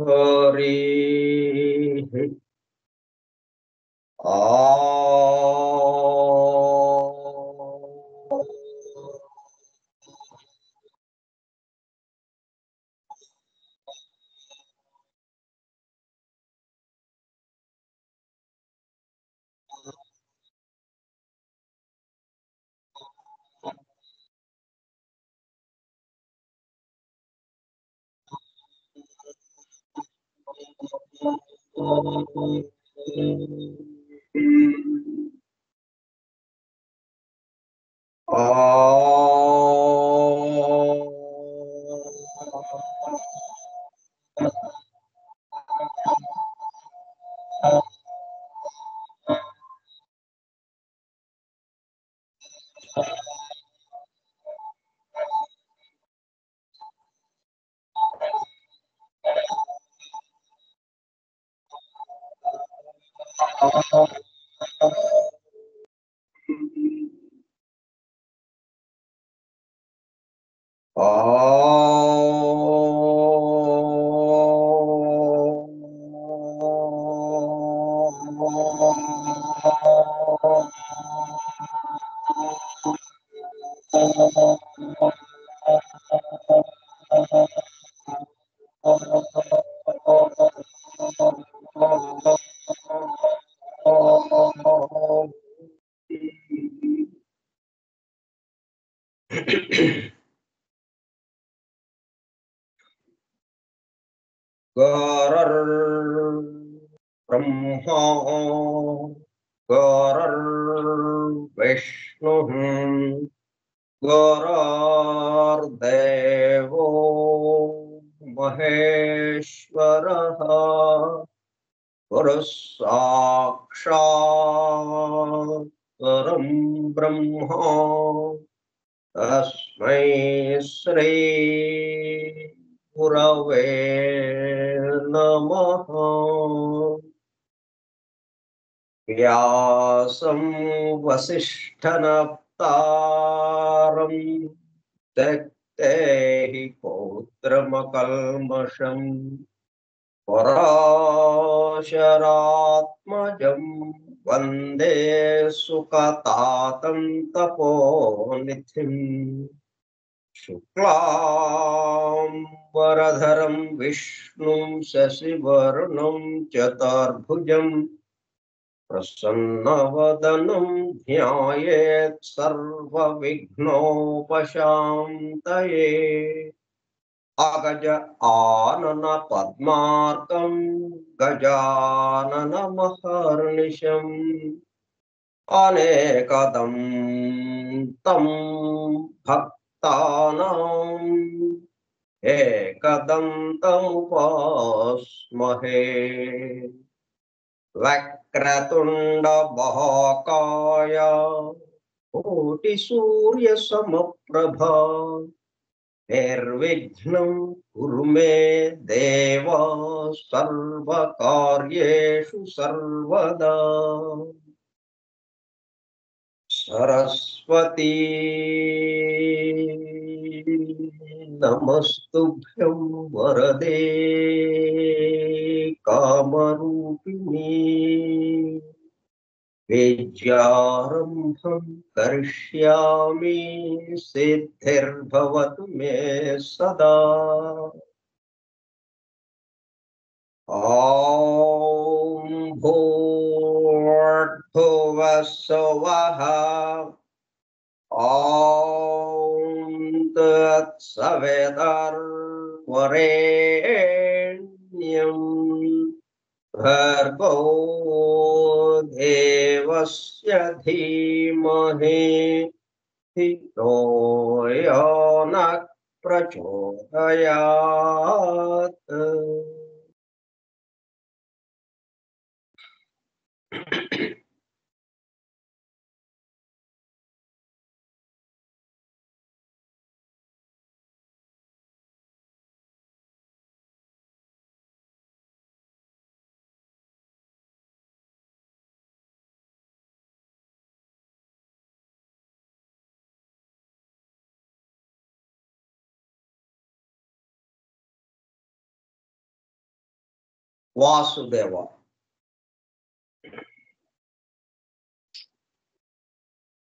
हरिः आ ब्रह्मा गुरुर्विष्णुः गुरुर्देवो महेश्वरः गुरुः साक्षात् परं ब्रह्म तस्मै श्री गुरवे नमः। व्यासं वसिष्ठनप्तारं त्यक्ते हि पौत्रमकल्मषम् पराशरात्मजं वन्दे सुखतातं तपोनिधिम् शुक्लाम्बरधरं विष्णुं शशिवर्णं चतुर्भुजं प्रसन्नवदनं ध्यायेत् सर्वविघ्नोपशान्तये। अगज आनन पद्मार्कं गजाननमहर्निशम् अनेकदं तं भक्तानाम् एकदन्तमुपास्महे। वक्रतुण्डमहाकाय कोटिसूर्यसमप्रभा निर्विघ्नं कुरु मे देव सर्वकार्येषु सर्वदा। सरस्वती नमस्तुभ्यं वरदे कामरूपिणी विद्यारम्भं करिष्यामि सिद्धिर्भवतु मे सदा। ॐ भूर्भुवः स्वः ॐ तत्सवितुर्वरेण्यं भर्गो देवस्य धीमहि धियो यो नः प्रचोदयात्। వాసుదేవ.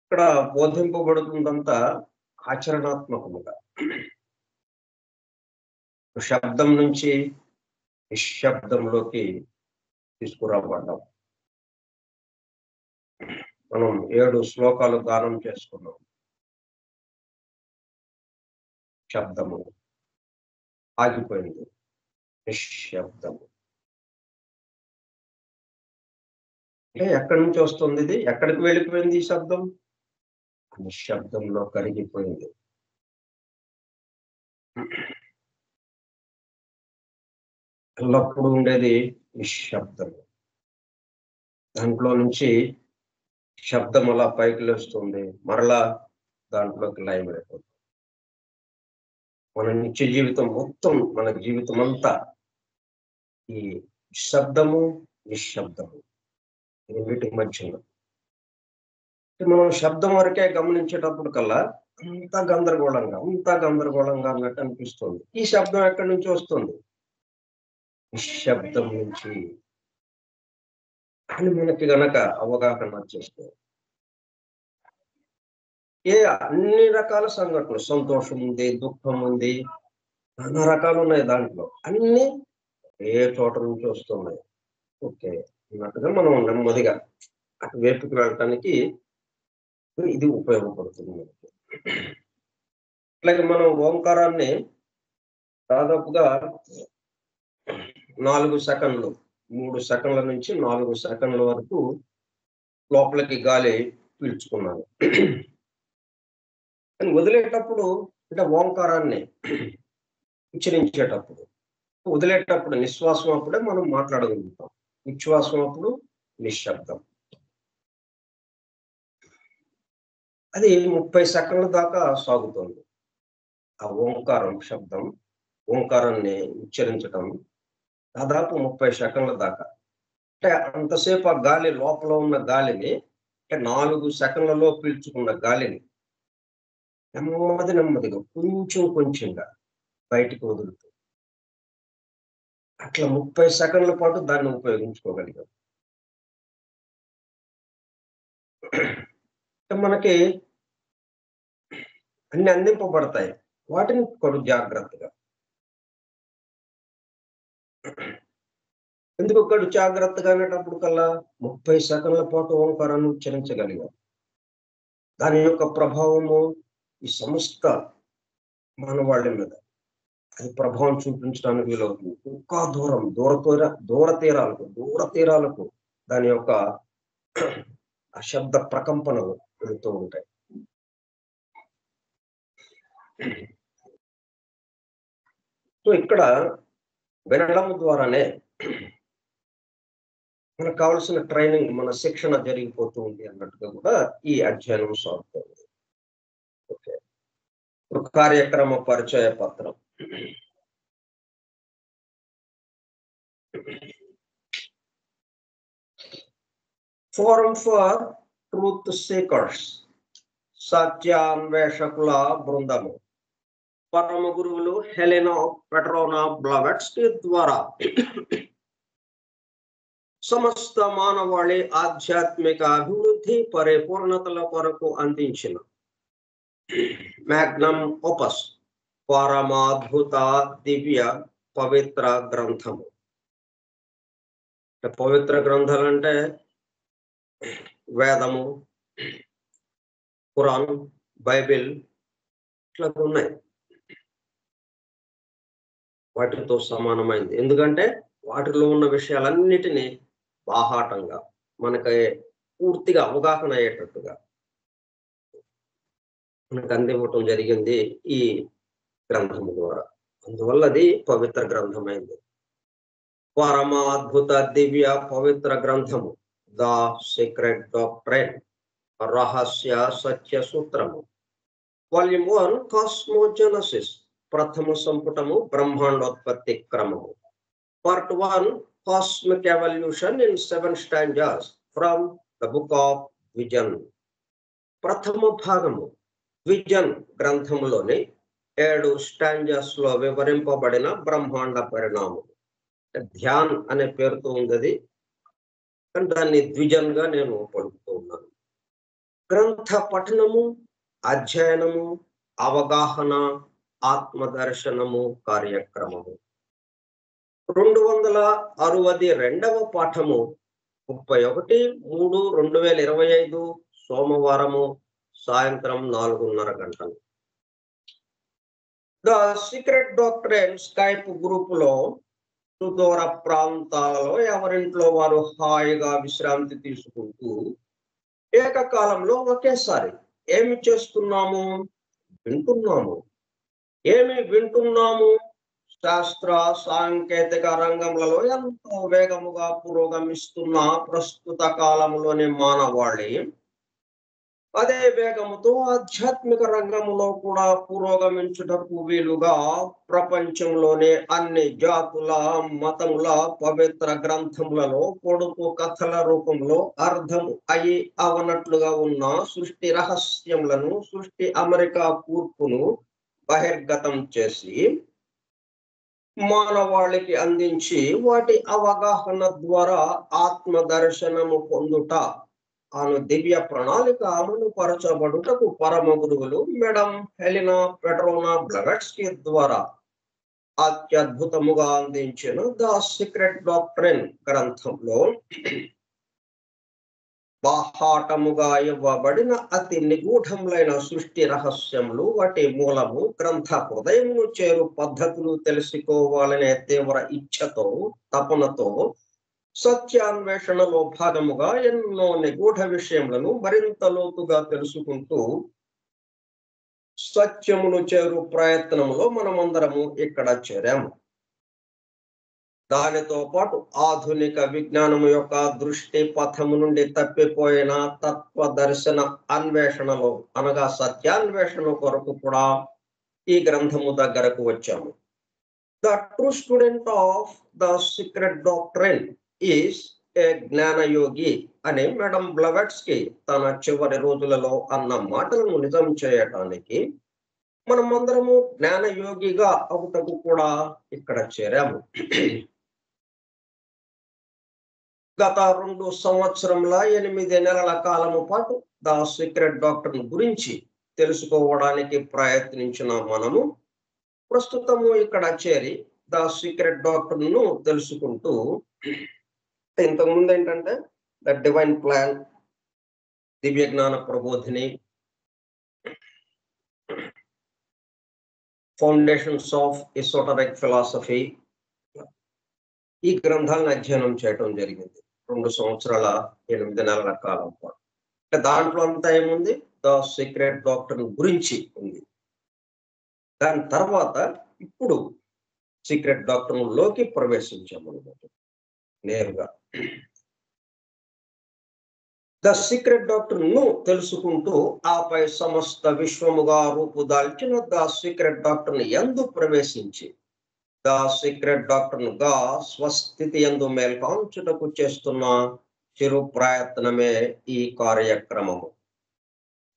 ఇక్కడ బోధింపబడుతుందంతా ఆచరణాత్మకముగా. శబ్దం నుంచి నిశ్శబ్దంలోకి తీసుకురాబడ్డాం. మనం 7 శ్లోకాలు గానం చేసుకున్నాం. శబ్దము ఆగిపోయింది, నిశ్శబ్దము. అంటే ఎక్కడి నుంచి వస్తుంది ఇది? ఎక్కడికి వెళ్ళిపోయింది ఈ శబ్దం? నిశ్శబ్దంలో కరిగిపోయింది. ఎల్లప్పుడూ ఉండేది నిశ్శబ్దం. దాంట్లో నుంచి శబ్దం అలా పైకి లేస్తుంది, మరలా దాంట్లోకి లయమైపోతుంది. మన నిత్య జీవితం మొత్తం, మన జీవితం అంతా ఈ శబ్దము నిశ్శబ్దము ఈ వీటి మధ్యలో. మనం శబ్దం వరకే గమనించేటప్పుడు కల్లా అంత గందరగోళంగా అన్నట్టు అనిపిస్తుంది. ఈ శబ్దం ఎక్కడి నుంచి వస్తుంది? నిశ్శబ్దం నుంచి అని మనకి గనక అవగాహన వచ్చేస్తే అన్ని రకాల సంఘటనలు, సంతోషం ఉంది, దుఃఖం ఉంది, నానా రకాలు ఉన్నాయి దాంట్లో. అన్ని ఏ చోట నుంచి వస్తున్నాయి. ఓకే అన్నట్టుగా మనం నెమ్మదిగా అటువైపుకి వెళ్ళటానికి ఇది ఉపయోగపడుతుంది మనకి. అట్లాగే మనం ఓంకారాన్ని దాదాపుగా 4 సెకండ్లు, 3 సెకండ్ల నుంచి 4 సెకండ్ల వరకు లోపలికి గాలి పీల్చుకున్నాను. కానీ వదిలేటప్పుడు, అంటే ఓంకారాన్ని ఉచ్చరించేటప్పుడు, వదిలేటప్పుడు నిశ్వాసం అప్పుడే మనం మాట్లాడగలుగుతాం, ఉచ్ఛ్వాసం అప్పుడు నిశ్శబ్దం. అది 30 సెకండ్ల దాకా సాగుతుంది. ఆ ఓంకారం శబ్దం, ఓంకారాన్ని ఉచ్చరించటం దాదాపు 30 సెకండ్ల దాకా. అంటే అంతసేపు ఆ గాలి, లోపల ఉన్న గాలిని, అంటే 4 సెకండ్లలో పీల్చుకున్న గాలిని నెమ్మదిగా కొంచెంగా బయటికి వదులుతుంది. అట్లా 30 సెకండ్ల పాటు దాన్ని ఉపయోగించుకోగలిగాం. మనకి అన్ని అందింపబడతాయి, వాటిని కొడు జాగ్రత్తగా. ఎందుకు కడు జాగ్రత్తగా అనేటప్పుడు కల్లా 30 సెకండ్ల పాటు ఓంకారాన్ని ఉచ్చరించగలిగాం. దాని యొక్క ప్రభావము ఈ సమస్త మానవాళి మీద అది ప్రభావం చూపించడానికి వీలవుతుంది. ఇంకా దూర తీరాలకు దాని యొక్క ఆ శబ్ద ప్రకంపనలు వెళుతూ ఉంటాయి. సో ఇక్కడ వినడం ద్వారానే మనకు కావాల్సిన ట్రైనింగ్, మన శిక్షణ జరిగిపోతూ ఉంది అన్నట్టుగా కూడా ఈ అధ్యయనం సాగుతుంది. ఓకే, కార్యక్రమ పరిచయ పత్రం. ఫోరం ఫర్ ట్రూత్ సీకర్స్, సత్యాన్వేషకుల బృందము, పరమ గురువులు హెలెనా పెట్రోనా బ్లవెట్స్కీ ద్వారా సమస్త మానవాళి ఆధ్యాత్మిక అభివృద్ధి పరిపూర్ణతల కొరకు అందించిన మ్యాగ్నమ్ ఓపస్, పరమాద్భుత దివ్య పవిత్ర గ్రంథము. పవిత్ర గ్రంథాలు అంటే వేదము, ఖురాన్, బైబిల్ ఇట్లా ఉన్నాయి. వాటితో సమానమైంది. ఎందుకంటే వాటిలో ఉన్న విషయాలన్నిటినీ బాహాటంగా మనకి పూర్తిగా అవగాహన అయ్యేటట్టుగా మనకు అందివ్వటం జరిగింది ఈ గ్రంథము ద్వారా. అందువల్ల అది పవిత్ర గ్రంథమైంది. పరమ అద్భుత దివ్య పవిత్ర గ్రంథము, ద సీక్రెట్ డాక్ట్రైన్, రహస్య సత్య సూత్రము, వాల్యూమ్ 1, కాస్మోజెనసిస్, ప్రథమ సంపుటము, బ్రహ్మాండోత్పత్తి క్రమము, part 1, cosmic evolution in 7 stanzas from the book of vision. ప్రథమ భాగము విజన్ గ్రంథములోని 7 స్టాంజాస్ లో వివరింపబడిన బ్రహ్మాండ పరిణామం. ధ్యాన్ అనే పేరుతో ఉంది అది, కానీ దాన్ని ద్విజన్గా నేను పలుకుతూ ఉన్నాను. గ్రంథ పఠనము, అధ్యయనము, అవగాహన, ఆత్మదర్శనము కార్యక్రమము. 262వ పాఠము 31/3/2025 సోమవారము సాయంత్రం 4:30 గంటలు. ద సీక్రెట్ డాక్టరేట్ స్కైప్ గ్రూపులో సుదూర ప్రాంతాలలో ఎవరింట్లో వారు హాయిగా విశ్రాంతి తీసుకుంటూ ఏకకాలంలో ఒకేసారి ఏమి చేస్తున్నాము? వింటున్నాము. ఏమి వింటున్నాము? శాస్త్ర సాంకేతిక రంగంలో ఎంతో వేగముగా పురోగమిస్తున్న ప్రస్తుత కాలంలోని మానవాళి అదే వేగముతో ఆధ్యాత్మిక రంగంలో కూడా పురోగమించుటకు వీలుగా ప్రపంచంలోని అన్ని జాతుల మతముల పవిత్ర గ్రంథములలో పొడుపు కథల రూపంలో అర్థం అయి అవనట్లుగా ఉన్న సృష్టి రహస్యములను, సృష్టి అమెరికా కూర్పును బహిర్గతం చేసి మానవాళికి అందించి వాటి అవగాహన ద్వారా ఆత్మ దర్శనము పొందుట అను దివ్య ప్రణాళిక అమలు పరచబడుటకు పరమ గురువులు మేడం హెలినా పెట్రోనా బ్లవెట్స్కీ ద్వారా అత్యద్భుతముగా అందించిన ద సీక్రెట్ డాక్ట్రిన్ గ్రంథంలో బాహాటముగా ఇవ్వబడిన అతి నిగూఢములైన సృష్టి రహస్యములు, వాటి మూలము, గ్రంథ హృదయమును చేరు పద్ధతులు తెలుసుకోవాలనే తీవ్ర ఇచ్ఛతో, తపనతో సత్యాన్వేషణలో భాగముగా ఎన్నో నిగూఢ విషయములను మరింత లోతుగా తెలుసుకుంటూ సత్యమును చేరు ప్రయత్నములో మనమందరము ఇక్కడ చేరాము. దానితో పాటు ఆధునిక విజ్ఞానము యొక్క దృష్టి పథము నుండి తప్పిపోయిన తత్వ దర్శన అన్వేషణలో అనగా సత్యాన్వేషణ కొరకు కూడా ఈ గ్రంథము దగ్గరకు వచ్చాము. The true student of the secret doctrine is a జ్ఞానయోగి అని మేడం బ్లవెట్స్కీ తన చివరి రోజులలో అన్న మాటలను నిజం చేయటానికి మనమందరము జ్ఞానయోగిగా అవుటకు కూడా ఇక్కడ చేరాము. గత 2 సంవత్సరముల 8 నెలల కాలము పాటు ద సీక్రెట్ డాక్టర్ను గురించి తెలుసుకోవడానికి ప్రయత్నించిన మనము ప్రస్తుతము ఇక్కడ చేరి ద సీక్రెట్ డాక్టర్ను తెలుసుకుంటూ, ఇంతకుముందు ఏంటంటే ద డివైన్ ప్లాన్, దివ్య జ్ఞాన Prabodhini, foundations of esoteric philosophy, ఈ గ్రంథాలను అధ్యయనం చేయటం జరిగింది 2 సంవత్సరాల 8 నెలల కాలం పాటు. దాంట్లో అంతా ఏముంది? ద సీక్రెట్ డాక్టర్ గురించి ఉంది. దాని తర్వాత ఇప్పుడు సీక్రెట్ డాక్టర్ లోకి ప్రవేశించామన్నమాట నేరుగా. ద సీక్రెట్ డాక్టర్ ను తెలుసుకుంటూ ఆపై సమస్త విశ్వముగా రూపుదాల్చిన ద సీక్రెట్ డాక్టర్ యందు ప్రవేశించి ద సీక్రెట్ డాక్టర్ గా స్వస్థితి యందు మేల్కాంచుటకు చేస్తున్న చిరు ప్రయత్నమే ఈ కార్యక్రమము.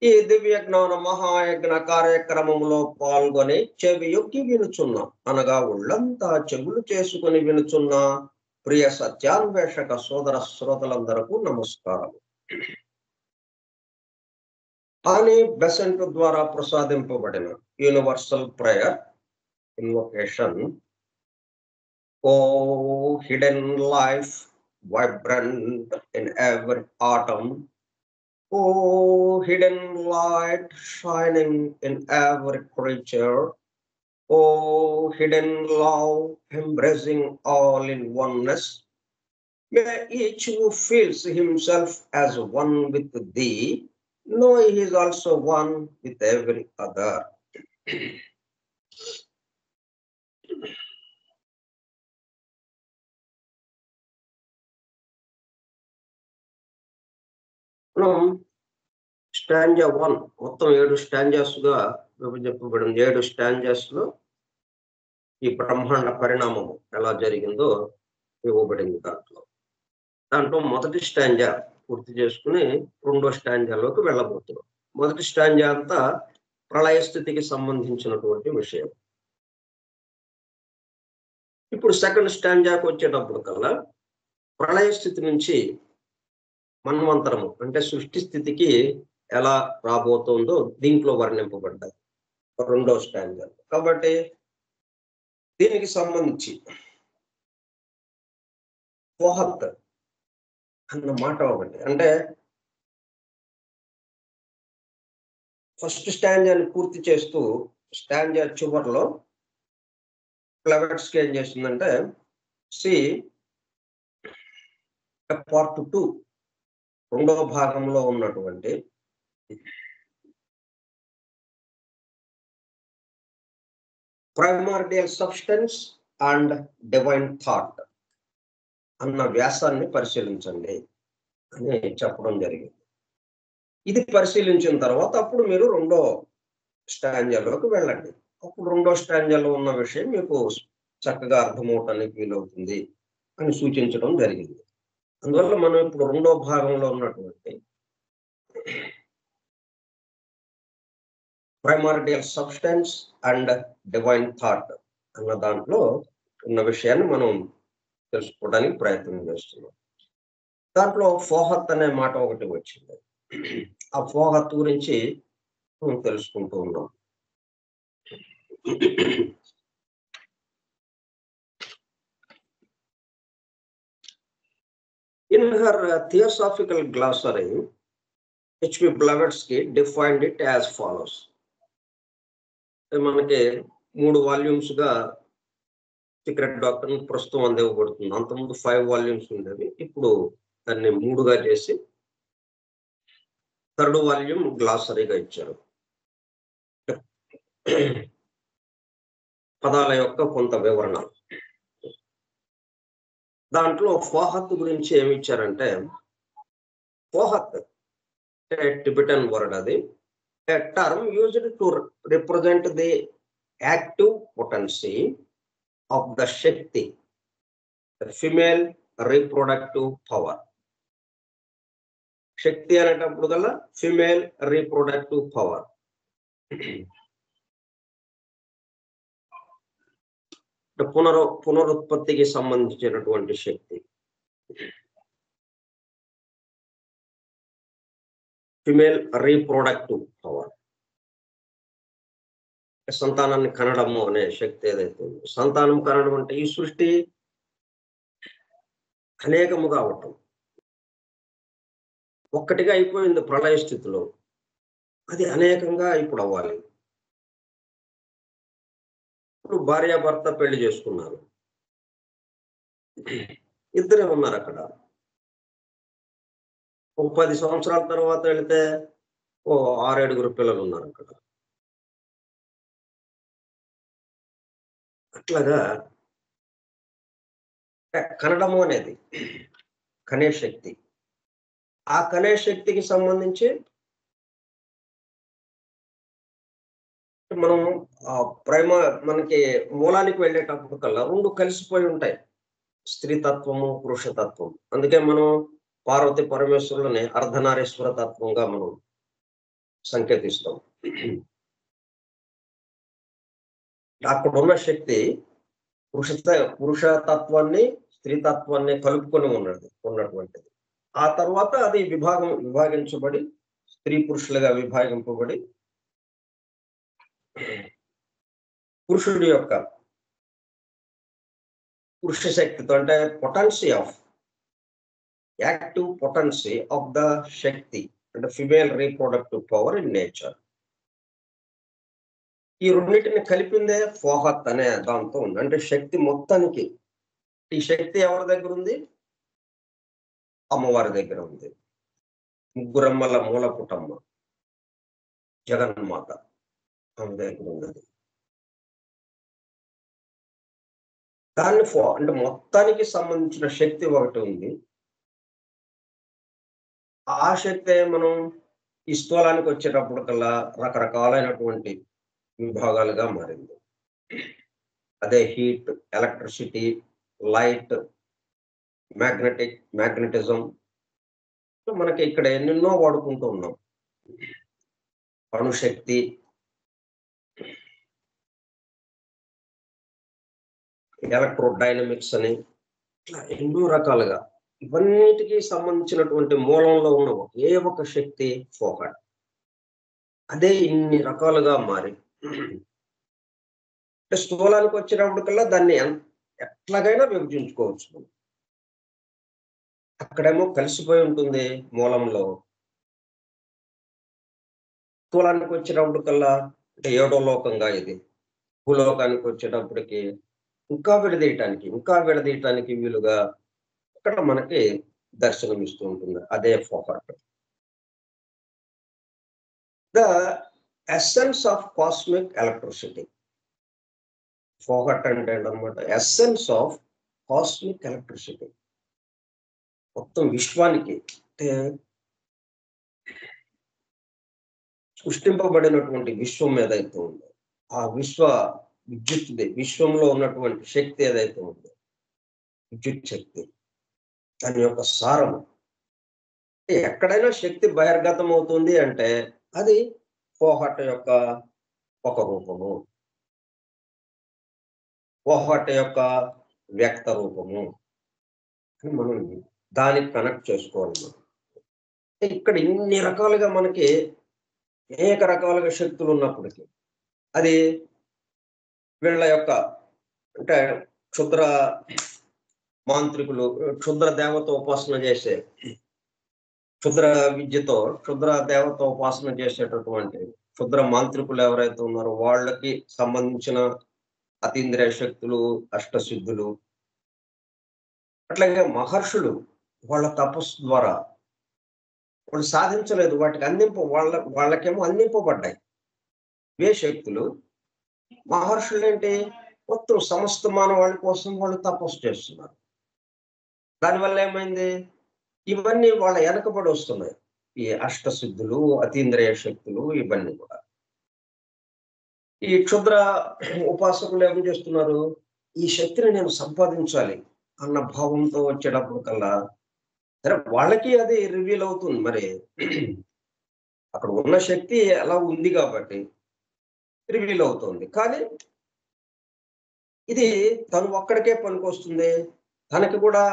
ఈ దివ్య జ్ఞాన మహాయజ్ఞ కార్యక్రమంలో పాల్గొని చెవియొక్కి వినుచున్న, అనగా ఒళ్ళంతా చెవులు చేసుకుని వినుచున్న ప్రియ సత్యాన్వేషక సోదర శ్రోతలందరకు నమస్కారం. అని బెసెంట్ ద్వారా ప్రసాదింపబడిన universal prayer invocation. O hidden life vibrant in every atom, oh hidden light shining in every creature, oh hidden love embracing all in oneness, may each who feels himself as one with thee know he is also one with every other. Stanza 1 మొత్తం 7 stanzas గా విభజింపబడింది. 7 stanzas లో ఈ బ్రహ్మాండ పరిణామము ఎలా జరిగిందో ఇవ్వబడింది. దాంట్లో మొదటి స్టాంజా పూర్తి చేసుకుని 2వ స్టాంజాలోకి వెళ్ళబోతున్నాం. మొదటి స్టాంజా అంతా ప్రళయ స్థితికి సంబంధించినటువంటి విషయం. ఇప్పుడు సెకండ్ స్టాంజాకి వచ్చేటప్పుడు కల్లా ప్రళయ స్థితి నుంచి మన్వంతరము అంటే సృష్టి స్థితికి ఎలా రాబోతుందో దీంట్లో వర్ణింపబడ్డాయి రెండో స్టాంజా. కాబట్టి దీనికి సంబంధించి పోహత్ అన్న మాట ఒకటి, అంటే ఫస్ట్ స్టాంజాని పూర్తి చేస్తూ స్టాంజా చివరిలో ప్లవెట్స్కి ఏం చేస్తుందంటే సి పార్ట్ 2 రెండవ భాగంలో ఉన్నటువంటి primordial substance and divine thought అన్న వ్యాసాన్ని పరిశీలించండి అని చెప్పడం జరిగింది. ఇది పరిశీలించిన తర్వాత అప్పుడు మీరు రెండో స్టాంజాలోకి వెళ్ళండి. అప్పుడు రెండో స్టాంజాలో ఉన్న విషయం మీకు చక్కగా అర్థమవటానికి వీలవుతుంది అని సూచించడం జరిగింది. అందువల్ల మనం ఇప్పుడు రెండో భాగంలో ఉన్నటువంటి primordial substance and divine thought అన్న దాంట్లో ఉన్న విషయాన్ని మనం తెలుసుకోవడానికి ప్రయత్నం చేస్తున్నాం. దాంట్లో ఫోహత్ అనే మాట ఒకటి వచ్చింది. ఆ ఫోహత్ గురించి మనం తెలుసుకుంటూ ఉన్నాం. In her theosophical glossary, H.P. Blavatsky defined it as follows. మనకి 3 వాల్యూమ్స్ గా సీక్రెట్ డాక్టర్ ప్రస్తుతం అందివ్వబడుతుంది. అంతకుముందు 5 వాల్యూమ్స్ ఉండేవి. ఇప్పుడు దాన్ని 3గా చేసి థర్డ్ వాల్యూమ్ గ్లాసరీగా ఇచ్చారు. పదాల యొక్క కొంత వివరణ. దాంట్లో ఫోహత్ గురించి ఏమి ఇచ్చారంటే, ఫోహత్ టిబెటన్ వర్డ్, అది a term used to represent the active potency of the Shakti, the female reproductive power. శక్తి అనేటప్పుడు గల ఫిమేల్ రీప్రొడక్టివ్ పవర్. పునరుత్పత్తికి సంబంధించినటువంటి శక్తి. ఫిమేల్ రీప్రొడక్టివ్ పవర్, సంతానాన్ని కనడము అనే శక్తి ఏదైతే ఉందో, సంతానం కనడం అంటే ఈ సృష్టి అనేకముగా అవటం, ఒక్కటిగా అయిపోయింది ప్రళయ స్థితిలో, అది అనేకంగా ఇప్పుడు అవ్వాలి. ఇప్పుడు భార్యాభర్త పెళ్లి చేసుకున్నారు, ఇద్దరే ఉన్నారు అక్కడ. ఒక 10 సంవత్సరాల తర్వాత వెళితే 6-7 పిల్లలు ఉన్నారు అక్కడ. అట్లాగా కనడము అనేది కనే శక్తి. ఆ కనే శక్తికి సంబంధించి మనం మనకి మూలానికి వెళ్ళేటప్పుడు కల్లా 2 కలిసిపోయి ఉంటాయి, స్త్రీతత్వము పురుషతత్వం. అందుకే మనం పార్వతి పరమేశ్వరులని అర్ధనారీశ్వర తత్వంగా మనం సంకేతిస్తాం. అక్కడ ఉన్న శక్తి పురుషతత్వాన్ని స్త్రీతత్వాన్ని కలుపుకొని ఉన్నటువంటిది. ఆ తర్వాత అది విభాగించబడి స్త్రీ పురుషులుగా విభాగింపబడి పురుషుడి యొక్క పురుష శక్తితో, అంటే యాక్టివ్ పొటెన్సీ ఆఫ్ ద శక్తి అంటే female reproductive power in nature. ఈ రెండింటిని కలిపిందే ఫోహత్ అనే దాంతో ఉంది. అంటే శక్తి మొత్తానికి, ఈ శక్తి ఎవరి దగ్గర ఉంది? అమ్మవారి దగ్గర ఉంది. ముగ్గురమ్మల మూల పుటమ్మ జగన్మాత ఆమె దగ్గర ఉన్నది. దాన్ని అంటే మొత్తానికి సంబంధించిన శక్తి ఒకటి ఉంది. ఆ శక్తి మనం ఈ స్థూలానికి వచ్చేటప్పుడు కల్లా రకరకాలైనటువంటి విభాగాలుగా మారింది. అదే హీట్, ఎలక్ట్రిసిటీ, లైట్, మ్యాగ్నెటిజం. మనకి ఇక్కడ ఎన్నెన్నో వాడుకుంటూ ఉన్నాం. అణుశక్తి, ఎలక్ట్రోడైనమిక్స్ అని ఇట్లా ఎన్నో రకాలుగా ఇవన్నిటికి సంబంధించినటువంటి మూలంలో ఉన్న ఒకే ఒక శక్తి ఫోకట్. అదే ఇన్ని రకాలుగా మారి అంటే స్థూలానికి వచ్చినప్పటికల్లా దాన్ని ఎట్లాగైనా విభజించుకోవచ్చు మనం. అక్కడేమో కలిసిపోయి ఉంటుంది మూలంలో. స్థూలానికి వచ్చినప్పటికల్లా అంటే ఏడో లోకంగా ఇది. భూలోకానికి వచ్చేటప్పటికి ఇంకా విడదీయటానికి వీలుగా ఇక్కడ మనకి దర్శనమిస్తూ ఉంటుంది. అదే Fohat. The essence of cosmic electricity. Fohat అంటే ఏంటన్నమాట? Essence of cosmic electricity. మొత్తం విశ్వానికి అంటే సృష్టింపబడినటువంటి విశ్వం ఏదైతే ఉందో, ఆ విద్యుత్తుది, విశ్వంలో ఉన్నటువంటి శక్తి ఏదైతే ఉందో, విద్యుత్ శక్తి, దాని యొక్క సారము. ఎక్కడైనా శక్తి బహిర్గతం అవుతుంది అంటే అది ఫోకట్ యొక్క ఒక రూపము, ఫోకట్ యొక్క వ్యక్త రూపము అని మనం దానికి కనెక్ట్ చేసుకోవాలి మనం. ఇక్కడ ఇన్ని రకాలుగా మనకి అనేక రకాలుగా శక్తులు ఉన్నప్పటికీ అది వీళ్ళ యొక్క అంటే క్షుద్ర మాంత్రికులు, క్షుద్ర దేవత ఉపాసన చేసే, క్షుద్ర విద్యతో క్షుద్ర దేవత ఉపాసన చేసేటటువంటి క్షుద్ర మాంత్రికులు ఎవరైతే ఉన్నారో వాళ్ళకి సంబంధించిన అతీంద్రియ శక్తులు, అష్టసిద్ధులు, అట్లాగే మహర్షులు వాళ్ళ తపస్సు ద్వారా వాళ్ళు సాధించలేదు, వాటికి వాళ్ళకేమో అందింపబడ్డాయి ఇవే శక్తులు. మహర్షులు ఏంటి, మొత్తం సమస్త మానవాళి కోసం వాళ్ళు తపస్సు చేస్తున్నారు. దానివల్ల ఏమైంది, ఇవన్నీ వాళ్ళ వెనకబడి వస్తున్నాయి. ఈ అష్టసిద్ధులు, అతీంద్రియ శక్తులు ఇవన్నీ కూడా. ఈ క్షుద్ర ఉపాసకులు ఏం చేస్తున్నారు, ఈ శక్తిని నేను సంపాదించాలి అన్న భావంతో వచ్చేటప్పుడు కల్లా సరే వాళ్ళకి అది రివీల్ అవుతుంది. మరి అక్కడ ఉన్న శక్తి ఎలా ఉంది కాబట్టి రివీల్ అవుతుంది. కానీ ఇది తను ఒక్కడికే పనికొస్తుంది. తనకి కూడా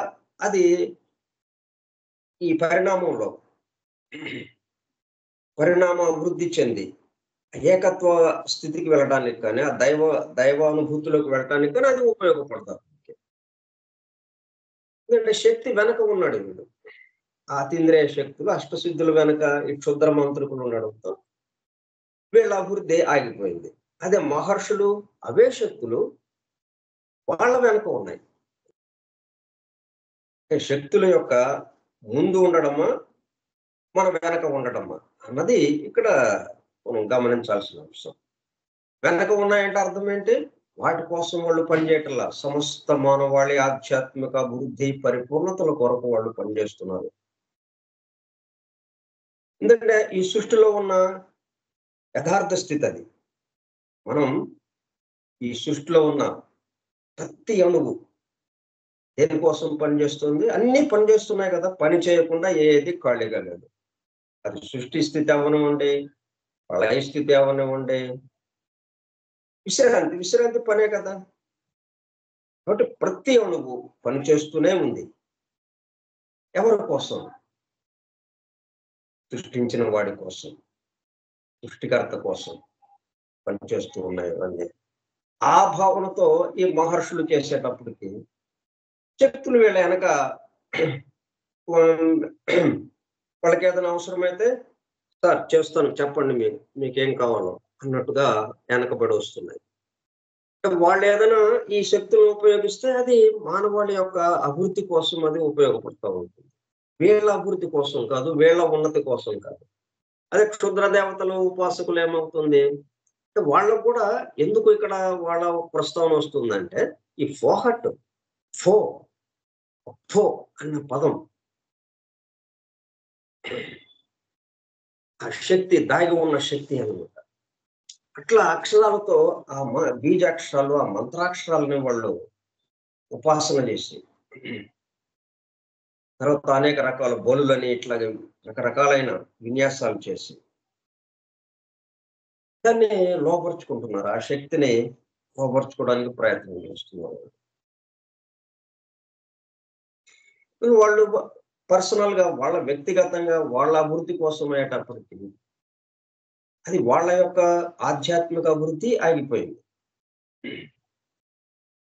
అది ఈ పరిణామంలో అభివృద్ధి చెంది ఏకత్వ స్థితికి వెళ్ళడానికి కానీ, ఆ దైవానుభూతిలోకి వెళ్ళటానికి కానీ అది ఉపయోగపడతారు. ఎందుకంటే శక్తి వెనక ఉన్నాడు వీడు. ఆ అతీంద్రియ శక్తులు, అష్టసిద్ధులు వెనక ఈ క్షుద్ర మంత్రికులు ఉండడంతో వీళ్ళ అభివృద్ధి ఆగిపోయింది. అదే మహర్షులు, అవే శక్తులు వాళ్ళ వెనక ఉన్నాయి. శక్తుల యొక్క ముందు ఉండడమా, మన వెనక ఉండడమా అన్నది ఇక్కడ మనం గమనించాల్సిన అంశం. వెనక ఉన్నాయంటే అర్థం ఏంటి, వాటి కోసం వాళ్ళు పనిచేయటంలా. సమస్త మానవాళి ఆధ్యాత్మిక అభివృద్ధి పరిపూర్ణతల కొరకు వాళ్ళు పనిచేస్తున్నారు. ఎందుకంటే ఈ సృష్టిలో ఉన్న యథార్థ స్థితి అది. మనం ఈ సృష్టిలో ఉన్న ప్రతి అణువు దేనికోసం పనిచేస్తుంది, అన్ని పనిచేస్తున్నాయి కదా. పని చేయకుండా ఏది ఖాళీగా లేదు. అది సృష్టి స్థితి అవనివ్వండి, ప్రళయ స్థితి అవనివ్వండి, విశ్రాంతి పనే కదా. కాబట్టి ప్రతి అణువు పనిచేస్తూనే ఉంది. ఎవరి కోసం? సృష్టించిన వాడి కోసం, సృష్టికర్త కోసం పనిచేస్తూ ఉన్నాయి అన్నీ. ఆ భావనతో ఈ మహర్షులు చేసేటప్పటికి శక్తులు వీళ్ళ వెనక వాళ్ళకి ఏదైనా అవసరమైతే, సార్ చేస్తాను చెప్పండి, మీకేం కావాలో అన్నట్టుగా వెనకబడి వస్తున్నాయి. వాళ్ళు ఏదైనా ఈ శక్తులను ఉపయోగిస్తే అది మానవాళి యొక్క అభివృద్ధి కోసం అది ఉపయోగపడుతూ ఉంటుంది. వీళ్ళ అభివృద్ధి కోసం కాదు, వీళ్ళ ఉన్నతి కోసం కాదు. అదే క్షుద్ర దేవతలు, ఉపాసకులు ఏమవుతుంది, వాళ్ళకు కూడా ఎందుకు ఇక్కడ వాళ్ళ ప్రస్తావన వస్తుందంటే ఈ ఫోహట్, ఫో ఫో అన్న పదం ఆ శక్తి, దాగి ఉన్న శక్తి అన్నమాట. అట్లా అక్షరాలతో బీజాక్షరాలు, ఆ మంత్రాక్షరాలని వాళ్ళు ఉపాసన చేసి తర్వాత అనేక రకాల బలులని ఇట్లాగే రకరకాలైన విన్యాసాలు చేసి దాన్ని లోపరుచుకుంటున్నారు. ఆ శక్తిని లోపరుచుకోవడానికి ప్రయత్నం చేస్తున్నారు. వాళ్ళు పర్సనల్‌గా వాళ్ళ వ్యక్తిగతంగా వాళ్ళ అభివృద్ధి కోసం అయ్యేటప్పటికి అది వాళ్ళ యొక్క ఆధ్యాత్మిక అభివృద్ధి ఆగిపోయింది.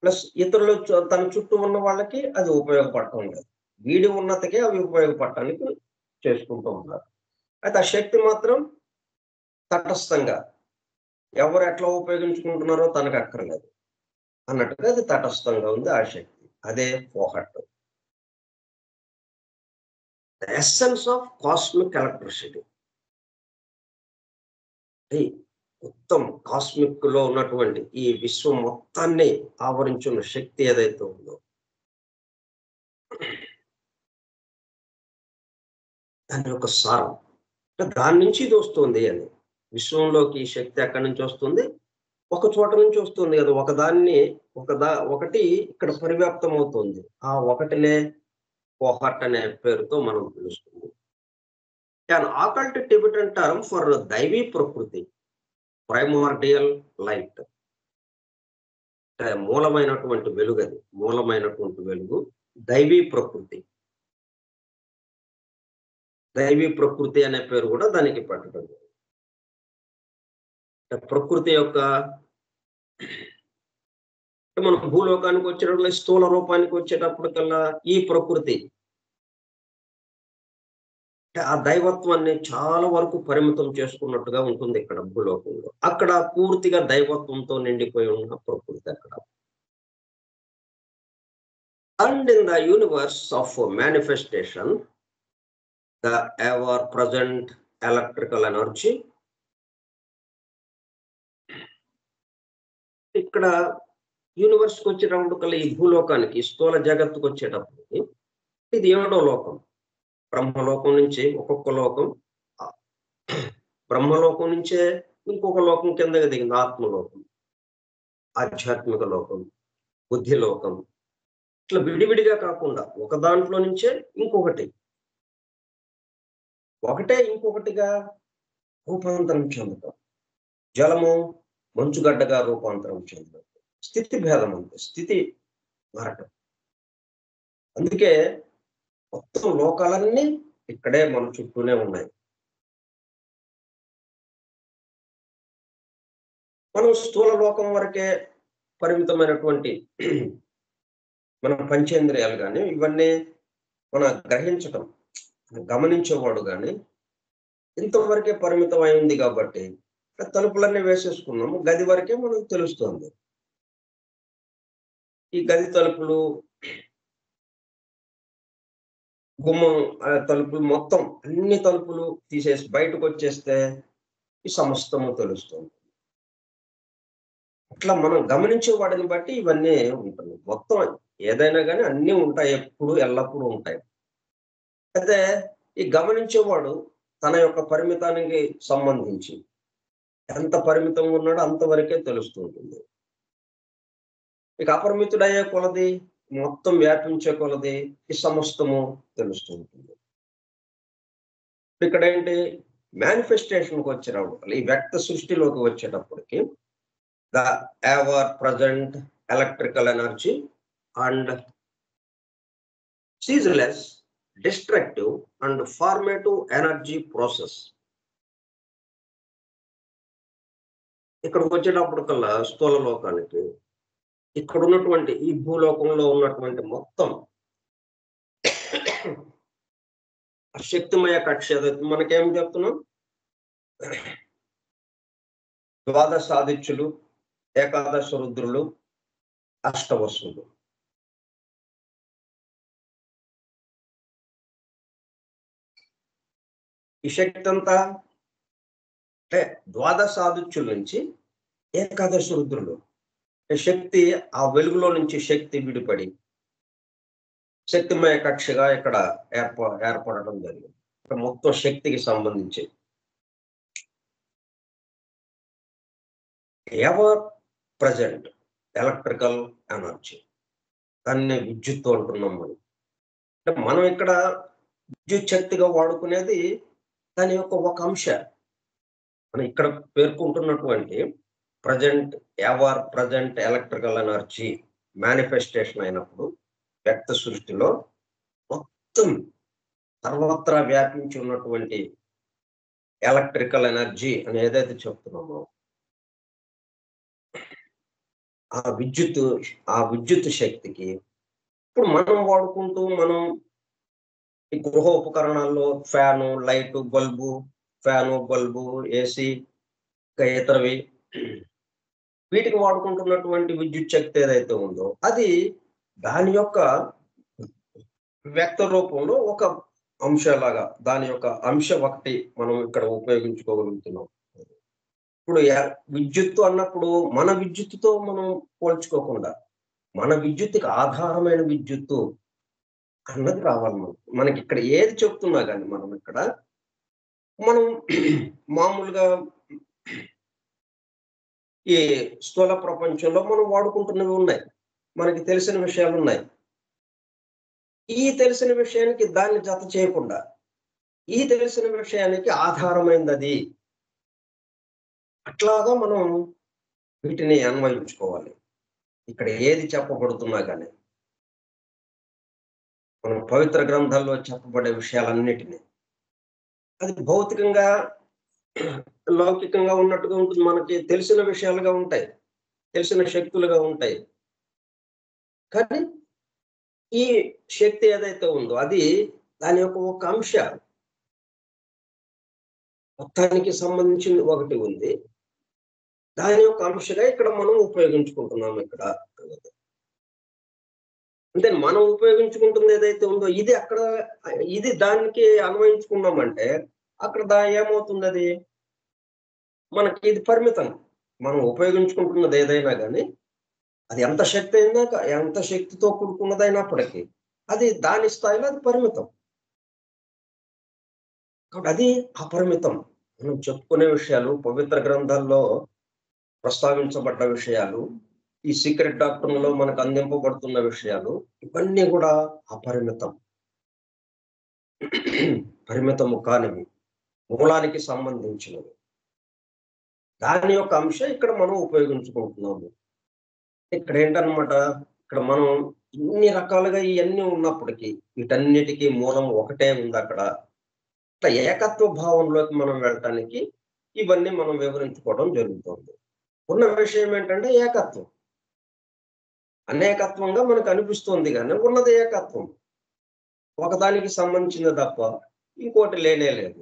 ప్లస్ ఇతరులు తన చుట్టూ ఉన్న వాళ్ళకి అది ఉపయోగపడటం లేదు. వీడి ఉన్నతికే అవి ఉపయోగపడటానికి చేసుకుంటూ ఉన్నారు. అయితే ఆ శక్తి మాత్రం తటస్థంగా ఎవరు ఎట్లా ఉపయోగించుకుంటున్నారో తనకక్కర్లేదు అన్నట్టుగా అది తటస్థంగా ఉంది ఆ శక్తి. అదే Fohat. The essence of cosmic electricity. ఈ మొత్తం కాస్మిక్‌లో ఉన్నటువంటి ఈ విశ్వం మొత్తాన్ని ఆవరించున్న శక్తి ఏదైతే ఉందో దాని యొక్క సారం. అంటే దాని నుంచి ఇది వస్తుంది అని. విశ్వంలోకి ఈ శక్తి ఎక్కడి నుంచి వస్తుంది? ఒక చోట నుంచి వస్తుంది కదా! ఒకటి ఇక్కడ పరివ్యాప్తం అవుతుంది. ఆ ఒకటినే కోహర్ట్ అనే పేరుతో మనం పిలుస్తున్నాం. An occult Tibetan term for దైవీ ప్రకృతి, ప్రైమోర్డియల్ లైట్. అంటే మూలమైనటువంటి వెలుగది. మూలమైనటువంటి వెలుగు దైవీ ప్రకృతి. దైవీ ప్రకృతి అనే పేరు కూడా దానికి పెట్టడం జరిగింది. ప్రకృతి యొక్క మనం భూలోకానికి వచ్చేటప్పుడు స్థూల రూపానికి వచ్చేటప్పటికల్లా ఈ ప్రకృతి ఆ దైవత్వాన్ని చాలా వరకు పరిమితం చేసుకున్నట్టుగా ఉంటుంది ఇక్కడ భూలోకంలో. అక్కడ పూర్తిగా దైవత్వంతో నిండిపోయి ఉన్న ప్రకృతి అక్కడ. And in the universe of manifestation the ever present electrical energy. ఇక్కడ యూనివర్స్‌కి వచ్చేటప్పటికల్లా ఈ భూలోకానికి స్థూల జగత్తుకు వచ్చేటప్పటికి ఇది 7వ లోకం. బ్రహ్మలోకం నుంచి ఒక్కొక్క లోకం బ్రహ్మలోకం నుంచే ఇంకొక లోకం కిందకి దిగింది. ఆత్మలోకం, ఆధ్యాత్మిక లోకం, బుద్ధి లోకం. ఇట్లా విడివిడిగా కాకుండా ఒక దాంట్లో నుంచే ఇంకొకటి, ఒకటే ఇంకొకటిగా రూపాంతరం చెందటం. జలము మంచుగడ్డగా రూపాంతరం చెందడం. స్థితి భేదం అంతే. స్థితి మారటం. అందుకే మొత్తం లోకాలన్నీ ఇక్కడే మన చుట్టూనే ఉన్నాయి. మనం స్థూల లోకం వరకే పరిమితమైనటువంటి మన పంచేంద్రియాలు గాని, ఇవన్నీ గ్రహించటం, గమనించేవాడు గాని ఇంతవరకే పరిమితం అయింది కాబట్టి తలుపులన్నీ వేసేసుకున్నాము. గది వరకే మనకు తెలుస్తుంది. ఈ గది తలుపులు, గుమ్మం తలుపులు మొత్తం అన్ని తలుపులు తీసేసి బయటకొచ్చేస్తే ఈ సమస్తము తెలుస్తుంది. అట్లా మనం గమనించే వాటిని బట్టి ఇవన్నీ ఉంటుంది. మొత్తం ఏదైనా గాని అన్నీ ఉంటాయి. ఎప్పుడు ఎల్లప్పుడూ ఉంటాయి. అయితే ఈ గమనించేవాడు తన యొక్క పరిమితానికి సంబంధించి ఎంత పరిమితంగా ఉన్నాడో అంతవరకే తెలుస్తూ ఉంటుంది. ఇక అపరిమితుడయ్యే కొలది, మొత్తం వ్యాపించే కొలది ఈ సమస్తము తెలుస్తూ ఉంటుంది. ఇక్కడేంటి మేనిఫెస్టేషన్‌కి వచ్చేటప్పుడు ఈ వ్యక్త సృష్టిలోకి వచ్చేటప్పటికి the ever present electrical energy and ceaseless destructive and formative energy process. ఇక్కడికి వచ్చేటప్పటికల్లా స్థూల లోకానికి ఇక్కడ ఉన్నటువంటి ఈ భూలోకంలో ఉన్నటువంటి మొత్తం శక్తిమయ కక్ష మనకేం చెప్తున్నాం? ద్వాదశ ఆదిత్యులు, ఏకాదశ రుద్రులు, అష్టవసులు. ఈ శక్తి అంతా అంటే ద్వాదశ ఆదిత్యుల నుంచి ఏకాదశ రుద్రులు శక్తి, ఆ వెలుగులో నుంచి శక్తి విడిపడి శక్తిమయ కక్షగా ఇక్కడ ఏర్పడటం జరిగింది. ఇక్కడ మొత్తం శక్తికి సంబంధించి ఎవర్ ప్రజెంట్ ఎలక్ట్రికల్ ఎనర్జీ, దాన్ని విద్యుత్ అంటున్నాం మనం. అంటే మనం ఇక్కడ విద్యుత్ శక్తిగా వాడుకునేది దాని యొక్క ఒక అంశ. మనం ఇక్కడ పేర్కొంటున్నటువంటి ever present electrical energy manifestation అయినప్పుడు వ్యక్త సృష్టిలో మొత్తం సర్వత్రా వ్యాపించి ఉన్నటువంటి ఎలక్ట్రికల్ ఎనర్జీ అని ఏదైతే చెప్తున్నామో, ఆ విద్యుత్ శక్తికి ఇప్పుడు మనం ఈ గృహ ఉపకరణాల్లో ఫ్యాను, బల్బు, ఏసీ, ఇంకా ఇతరవి వీటికి వాడుకుంటున్నటువంటి విద్యుత్ శక్తి ఏదైతే ఉందో అది దాని యొక్క వ్యక్త రూపంలో ఒక అంశలాగా దాని యొక్క అంశం ఒకటి మనం ఇక్కడ ఉపయోగించుకోగలుగుతున్నాం. ఇప్పుడు విద్యుత్తు అన్నప్పుడు మన విద్యుత్తుతో మనం పోల్చుకోకుండా మన విద్యుత్తుకి ఆధారమైన విద్యుత్తు అన్నది రావాలి. మనకి ఇక్కడ ఏది చెప్తున్నా కానీ మనం మామూలుగా ఈ స్థూల ప్రపంచంలో మనం వాడుకుంటున్నవి ఉన్నాయి, మనకి తెలిసిన విషయాలు ఉన్నాయి. ఈ తెలిసిన విషయానికి దాన్ని జత చేయకుండా ఈ తెలిసిన విషయానికి ఆధారమైనది అది, అట్లాగా మనం వీటిని అన్వయించుకోవాలి. ఇక్కడ ఏది చెప్పబడుతున్నా కానీ మనం పవిత్ర గ్రంథాల్లో చెప్పబడే విషయాలన్నిటినీ అది భౌతికంగా లౌకికంగా ఉన్నట్టుగా ఉంటుంది. మనకి తెలిసిన విషయాలుగా ఉంటాయి, తెలిసిన శక్తులుగా ఉంటాయి. కానీ ఈ శక్తి ఏదైతే ఉందో అది దాని యొక్క ఒక అంశ మొత్తానికి సంబంధించింది ఒకటి ఉంది. దాని యొక్క అంశగా ఇక్కడ మనం ఉపయోగించుకుంటున్నాము. అంటే మనం ఉపయోగించుకుంటుంది ఏదైతే ఉందో ఇది దానికి అన్వయించుకున్నామంటే అక్కడ ఏమవుతుంది, అది మనకి ఇది పరిమితం. మనం ఉపయోగించుకుంటున్నది ఏదైనా కానీ అది ఎంత శక్తితో కూడుకున్నదైనప్పటికీ అది దాని స్థాయిలో అది పరిమితం. కాబట్టి అది అపరిమితం. మనం చెప్పుకునే విషయాలు, పవిత్ర గ్రంథాల్లో ప్రస్తావించబడ్డ విషయాలు, ఈ సీక్రెట్ డాక్టర్లో మనకు అందింపబడుతున్న విషయాలు ఇవన్నీ కూడా అపరిమితం, పరిమితము కానివి, మూలానికి సంబంధించినవి. దాని యొక్క అంశం ఇక్కడ మనం ఉపయోగించుకుంటున్నాము. ఇక్కడ ఏంటన్నమాట, ఇక్కడ మనం ఇన్ని రకాలుగా ఇవన్నీ ఉన్నప్పటికీ వీటన్నిటికీ మూలం ఒకటే ఉంది. అక్కడ ఏకత్వ భావంలోకి మనం వెళ్ళటానికి ఇవన్నీ మనం వివరించుకోవడం జరుగుతుంది. ఉన్న విషయం ఏంటంటే ఏకత్వం. అనేకత్వంగా మనకు అనిపిస్తుంది కానీ ఉన్నది ఏకత్వం. ఒకదానికి సంబంధించింది తప్ప ఇంకోటి లేనే లేదు.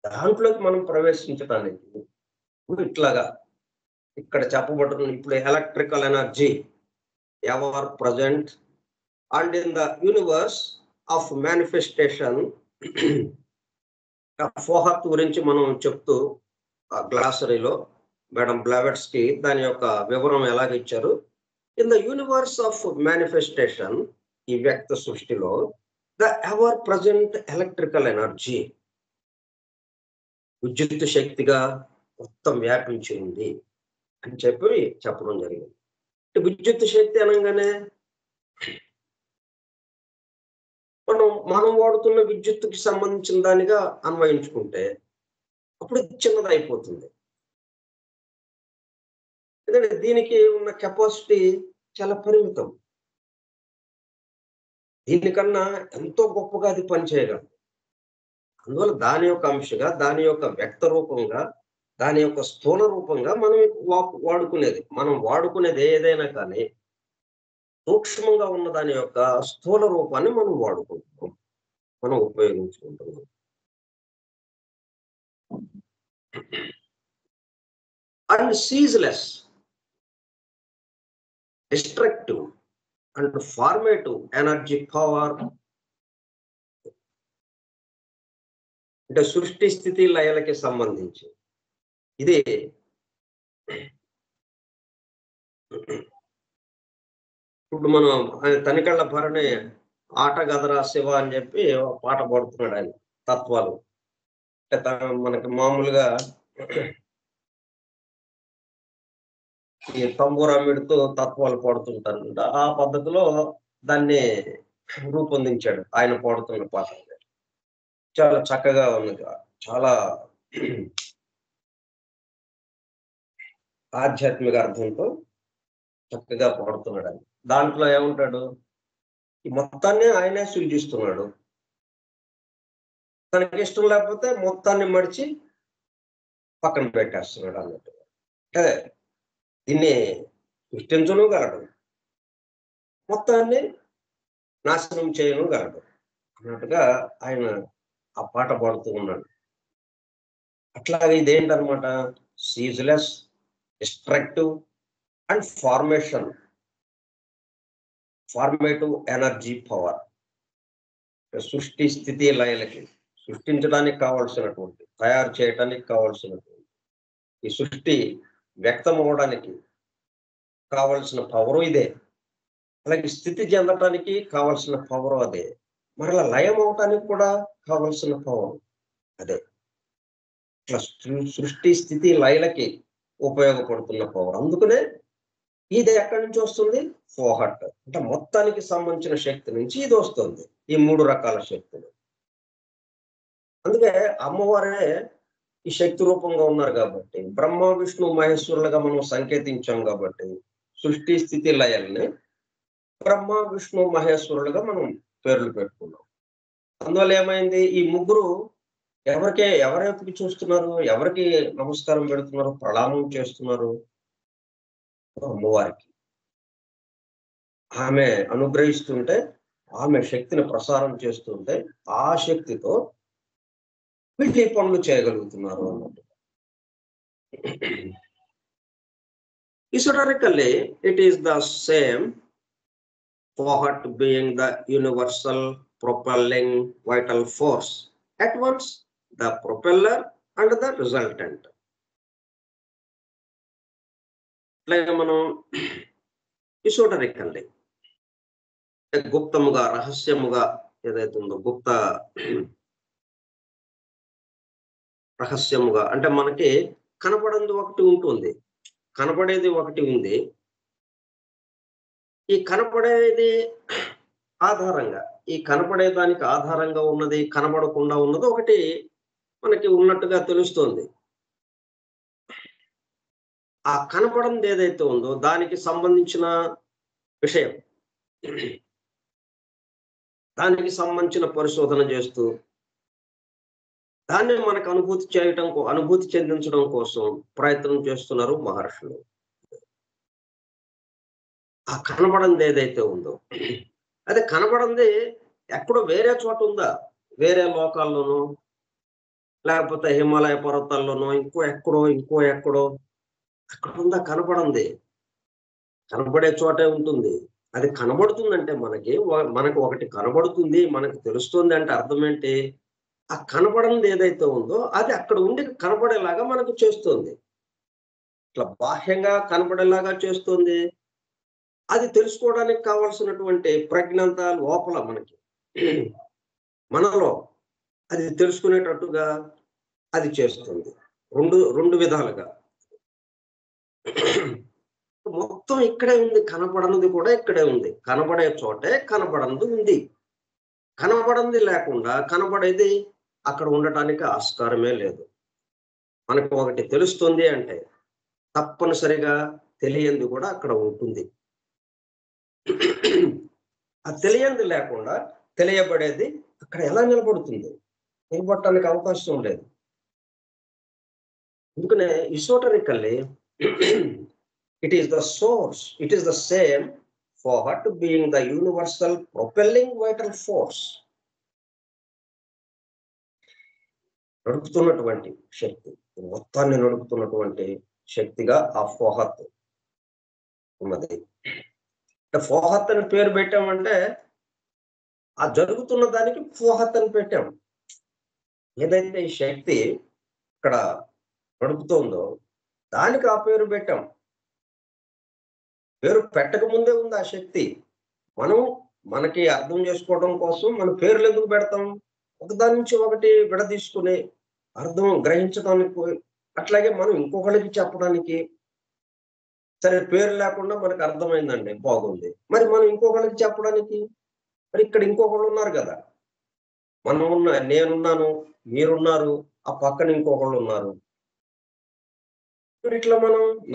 దాంట్లోకి మనం ప్రవేశించడానికి ఇట్లాగా ఇక్కడ చెప్పబడుతున్న ఇప్పుడు electrical energy ever present and in the universe of manifestation Fohat గురించి మనం చెప్తూ గ్లాసరీలో మేడం బ్లావెట్స్కి దాని యొక్క వివరం ఎలాగిచ్చారు. In the universe of manifestation, ఈ వ్యక్త సృష్టిలో the ever present electrical energy విద్యుత్ శక్తిగా మొత్తం వ్యాపించి ఉంది అని చెప్పడం జరిగింది. విద్యుత్ శక్తి అనగానే మనం వాడుతున్న విద్యుత్తుకి సంబంధించిన దానిగా అన్వయించుకుంటే అప్పుడు చిన్నది అయిపోతుంది. ఎందుకంటే దీనికి ఉన్న కెపాసిటీ చాలా పరిమితం. దీనికన్నా ఎంతో గొప్పగా అది పనిచేయగలదు. అందువల్ల దాని యొక్క అంశగా, దాని యొక్క వ్యక్త రూపంగా, దాని యొక్క స్థూల రూపంగా మనం వాడుకునేది ఏదైనా కానీ సూక్ష్మంగా ఉన్న దాని యొక్క స్థూల రూపాన్ని మనం వాడుకుంటున్నాం, మనం ఉపయోగించుకుంటున్నాం. And ceaseless, destructive and formative energy power, అంటే సృష్టి స్థితి లయలకి సంబంధించి ఇది ఇప్పుడు మనం తనికళ్ళ భరణి ఆట గదరా శివ అని చెప్పి పాట పాడుతున్నాడు. ఆయన తత్వాలు అంటే మనకి మామూలుగా ఈ తంబూరామిడితో తత్వాలు పాడుతుంటారు. ఆ పద్ధతిలో దాన్ని రూపొందించాడు ఆయన పాడుతున్న పాట. చాలా చక్కగా ఉన్నది, చాలా ఆధ్యాత్మిక అర్థంతో చక్కగా పాడుతున్నాడు. దాంట్లో ఏమంటాడు, ఈ మొత్తాన్ని ఆయనే సృజిస్తున్నాడు. తనకి ఇష్టం లేకపోతే మొత్తాన్ని మడిచి పక్కన పెట్టేస్తున్నాడు అన్నట్టుగా. అంటే దీన్ని సృష్టించనుగలడు, మొత్తాన్ని నాశనం చేయనుగలడు అన్నట్టుగా ఆయన ఆ పాట పాడుతూ ఉన్నాడు. అట్లాగే ఇదేంటనమాట, ceaseless, destructive and formative energy power. సృష్టి స్థితి లయలకి సృష్టించడానికి కావాల్సినటువంటి, తయారు చేయడానికి కావాల్సినటువంటి, ఈ సృష్టి వ్యక్తం అవ్వడానికి కావలసిన పవరు ఇదే. అలాగే స్థితి చెందటానికి కావలసిన పవరు అదే. మరలా లయం అవటానికి కూడా కావలసిన పవరు అదే. ఇట్లా సృష్టి స్థితి లయలకి ఉపయోగపడుతున్న పవర్. అందుకనే ఇది ఎక్కడి నుంచి వస్తుంది? ఫోహట్. అంటే మొత్తానికి సంబంధించిన శక్తి నుంచి ఇది వస్తుంది, ఈ 3 రకాల శక్తులు. అందుకే అమ్మవారే ఈ శక్తి రూపంగా ఉన్నారు కాబట్టి, బ్రహ్మ విష్ణు మహేశ్వరులుగా మనం సంకేతించాం కాబట్టి, సృష్టి స్థితి లయల్ని బ్రహ్మ విష్ణు మహేశ్వరులుగా మనం పేర్లు పెట్టుకున్నాం. అందువల్ల ఏమైంది, ఈ ముగ్గురు ఎవరైపుకి చూస్తున్నారు, ఎవరికి నమస్కారం పెడుతున్నారు, ప్రణామం చేస్తున్నారు? అమ్మవారికి. ఆమె అనుగ్రహిస్తుంటే, ఆమె శక్తిని ప్రసారం చేస్తుంటే, ఆ శక్తితో వీళ్ళు ఈ పనులు చేయగలుగుతున్నారు అన్నట్టు. Historically, it is the same Fought being the universal propelling vital force, at once the propeller and the resultant. like మనం హిస్టోరికల్లీ గుప్తముగా, రహస్యముగా ఏదైతే ఉందో, రహస్యముగా అంటే మనకి కనపడంది ఒకటి ఉంటుంది, కనపడేది ఒకటి ఉంది. ఈ కనపడేది ఆధారంగా, ఈ కనపడే దానికి ఆధారంగా ఉన్నది, కనబడకుండా ఉన్నది ఒకటి మనకి ఉన్నట్టుగా తెలుస్తోంది. ఆ కనపడంది ఏదైతే ఉందో దానికి సంబంధించిన విషయం, దానికి సంబంధించిన పరిశోధన చేస్తూ దాన్ని మనకు అనుభూతి చెందించడం కోసం ప్రయత్నం చేస్తున్నారు మహర్షులు. ఆ కనబడంది ఏదైతే ఉందో, అదే కనబడంది ఎక్కడో వేరే చోట ఉందా, వేరే లోకాల్లోనో, లేకపోతే హిమాలయ పర్వతాల్లోనో, ఇంకో ఎక్కడో అక్కడ ఉందా కనపడంది? కనబడే చోటే ఉంటుంది. అది కనబడుతుందంటే మనకు ఒకటి కనబడుతుంది, మనకు తెలుస్తుంది అంటే అర్థం ఏంటి? ఆ కనబడంది ఏదైతే ఉందో అది అక్కడ ఉండి కనబడేలాగా మనకు చేస్తుంది. ఇట్లా బాహ్యంగా కనబడేలాగా చేస్తుంది. అది తెలుసుకోవడానికి కావాల్సినటువంటి ప్రజ్ఞంత లోపల మనలో అది తెలుసుకునేటట్టుగా అది చేస్తుంది. రెండు విధాలుగా. మొత్తం ఇక్కడే ఉంది, కనపడనిది కూడా ఇక్కడే ఉంది. కనబడే చోటే కనబడనిది ఉంది. కనబడంది లేకుండా కనబడేది అక్కడ ఉండటానికి ఆస్కారమే లేదు. మనకు ఒకటి తెలుస్తుంది అంటే తప్పనిసరిగా తెలియంది కూడా అక్కడ ఉంటుంది. ఆ తెలియంది లేకుండా తెలియబడేది అక్కడ ఎలా నిలబడుతుంది? నిలబడటానికి అవకాశం లేదు. అందుకనే ఎసోటరికల్లీ it is the source, it is the same for what being the universal propelling vital force. నడుపుతున్నటువంటి శక్తి, మొత్తాన్ని నడుపుతున్నటువంటి శక్తిగా ఆ ఫోహత్ ఉన్నది. ఫోహత్ అని పేరు పెట్టామంటే ఆ జరుగుతున్న దానికి ఫోహత్ అని పెట్టాం. ఏదైతే ఈ శక్తి ఇక్కడ నడుపుతోందో దానికి ఆ పేరు పెట్టాం. పేరు పెట్టక ముందే ఉంది ఆ శక్తి. మనకి అర్థం చేసుకోవడం కోసం మన పేర్లు ఎందుకు పెడతాం? ఒకదాని నుంచి ఒకటి విడదీసుకుని అర్థం గ్రహించడానికి, అట్లాగే మనం ఇంకొకరికి చెప్పడానికి. సరే, పేరు లేకుండా మనకు అర్థమైందండి, బాగుంది. మరి మనం ఇంకొకరికి చెప్పడానికి, మరి ఇక్కడ ఇంకొకళ్ళు ఉన్నారు కదా, నేనున్నాను, మీరున్నారు, ఆ పక్కన ఇంకొకళ్ళు ఉన్నారు. ఇట్లా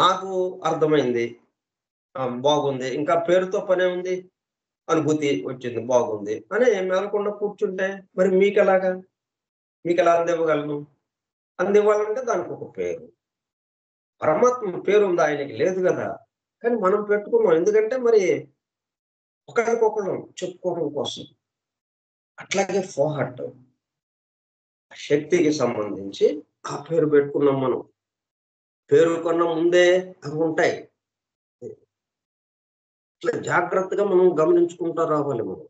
నాకు అర్థమైంది, బాగుంది. ఇంకా పేరుతో పనే ఉంది. అనుభూతి వచ్చింది. బాగుంది. అని మేలకుండా కూర్చుంటే మరి మీకెలాగా? మీకెలా అందివ్వగలను? అందివ్వాలంటే దానికొక పేరు. పరమాత్మ పేరుంది ఆయనకి లేదు గదా! కానీ మనం పెట్టుకున్నాం. ఎందుకంటే మరి ఒకళ్ళకొకళ్ళం చెప్పుకోవడం కోసం. అట్లాగే ఫోహట్ శక్తికి సంబంధించి ఆ పేరు పెట్టుకున్నాం మనం. పేరు కన్నా ముందే అవుంటాయి. ఇట్లా జాగ్రత్తగా మనం గమనించుకుంటా రావాలి మనం.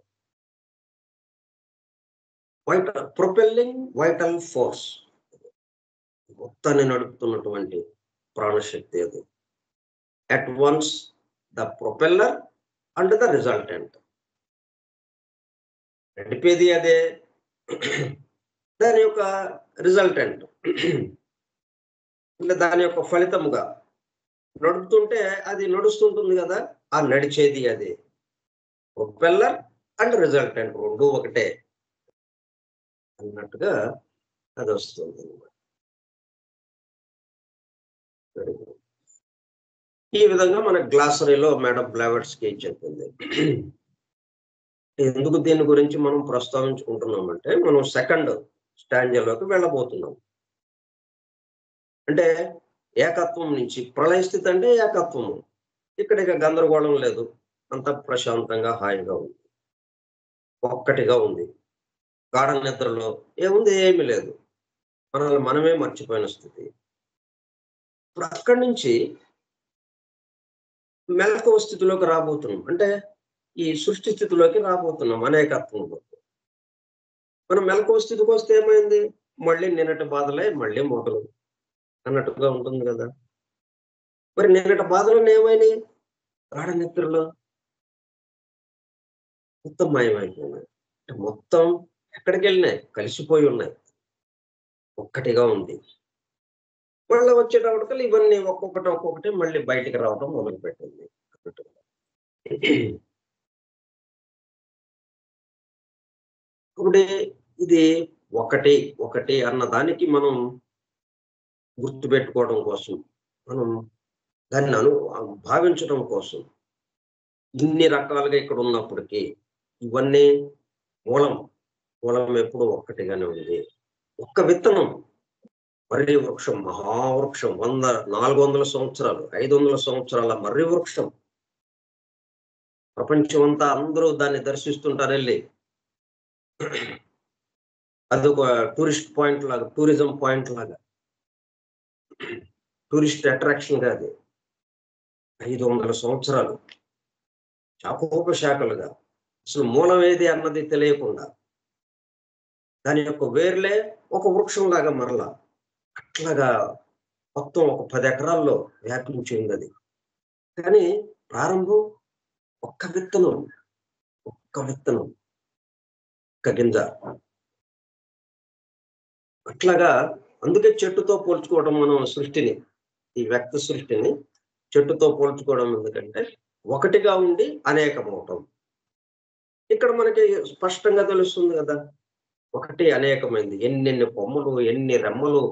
ప్రొపెల్లింగ్ వైటల్ ఫోర్స్ మొత్తాన్ని నడుపుతున్నటువంటి ప్రాణశక్తి అది. At once the propeller and the resultant. నడిపేది అదే. దాని యొక్క రిజల్టెంట్ అంటే దాని యొక్క ఫలితముగా నడుపుతుంటే అది నడుస్తుంటుంది గదా! ఆ నడిచేది అదే. ప్రొపెల్లర్ అండ్ రిజల్టెంట్ 2 ఒకటే అన్నట్టుగా అదొస్తుందన్నమాట. ఈ విధంగా మన గ్లాసరీలో మేడం బ్లావెట్స్‌కి చెప్పింది. ఎందుకు దీని గురించి మనం ప్రస్తావించుకుంటున్నామంటే, మనం సెకండ్ స్టాంజాలోకి వెళ్ళబోతున్నాం. అంటే ఏకత్వం నుంచి ప్రళయ స్థితి అంటే ఏకత్వము. ఇక్కడ ఇక గందరగోళం లేదు. అంతా ప్రశాంతంగా, హాయిగా ఉంది. ఒక్కటిగా ఉంది. గాఢ నిద్రలో ఏముంది? ఏమీ లేదు. మనల్ని మనమే మర్చిపోయిన స్థితి. ఇప్పుడు అక్కడి నుంచి మెలకువ స్థితిలోకి రాబోతున్నాం. అంటే ఈ సృష్టి స్థితిలోకి రాబోతున్నాం అనేకత్వంలో. మనం మెలకువ స్థితికొస్తే ఏమైంది? మళ్ళీ నిన్నటి బాధలే మళ్ళీ మొదలు అన్నట్టుగా ఉంటుంది గదా! మరి నిన్నటి బాధలన్నీ ఏమైనాయి? గాఢ నిద్రలో మొత్తం మాయమైపోయినాయి. అంటే మొత్తం ఎక్కడికెళ్ళినాయి? కలిసిపోయి ఉన్నాయి. ఒక్కటిగా ఉంది. మళ్ళా వచ్చేటప్పటికల్లా ఇవన్నీ ఒక్కొక్కటి, ఒక్కొక్కటి మళ్ళీ బయటికి రావడం మొదలుపెట్టింది అన్నట్టుగా. ఇప్పుడు ఇది ఒకటి, ఒకటి అన్న దానికి మనం గుర్తుపెట్టుకోవడం కోసం, మనం దాన్ని భావించడం కోసం, ఇన్ని రకాలుగా ఇక్కడ ఉన్నప్పటికీ ఇవన్నీ మూలం, మూలం ఎప్పుడూ ఒక్కటిగానే ఉంది. ఒక్క విత్తనం మర్రి వృక్షం, మహావృక్షం 400 సంవత్సరాలు, 500 సంవత్సరాల మర్రి వృక్షం. ప్రపంచమంతా అందరూ దాన్ని దర్శిస్తుంటారెళ్లి. అదొక టూరిస్ట్ పాయింట్ లాగా, టూరిజం పాయింట్ లాగా. టూరిస్ట్ అట్రాక్షన్‌గా అది. 500 సంవత్సరాలు. శాఖోపశాఖలుగా. అసలు మూలం ఏది అన్నది తెలియకుండా. దాని యొక్క వేర్లే ఒక వృక్షంలాగా మరలా. అట్లాగా మొత్తం ఒక 10 ఎకరాల్లో వ్యాపించి ఉందది. కానీ ప్రారంభం ఒక్క విత్తనం, ఒక్క విత్తనం, ఒక్క గింజ. అట్లాగా అందుకే చెట్టుతో పోల్చుకోవడం మనం సృష్టిని, ఈ వ్యక్త సృష్టిని చెట్టుతో పోల్చుకోవడం ఎందుకంటే, ఒకటిగా ఉండి అనేకమవటం. ఇక్కడ మనకి స్పష్టంగా తెలుస్తుంది గదా! ఒకటి అనేకమైంది. ఎన్నెన్ని కొమ్మలు, ఎన్ని రెమ్మలు,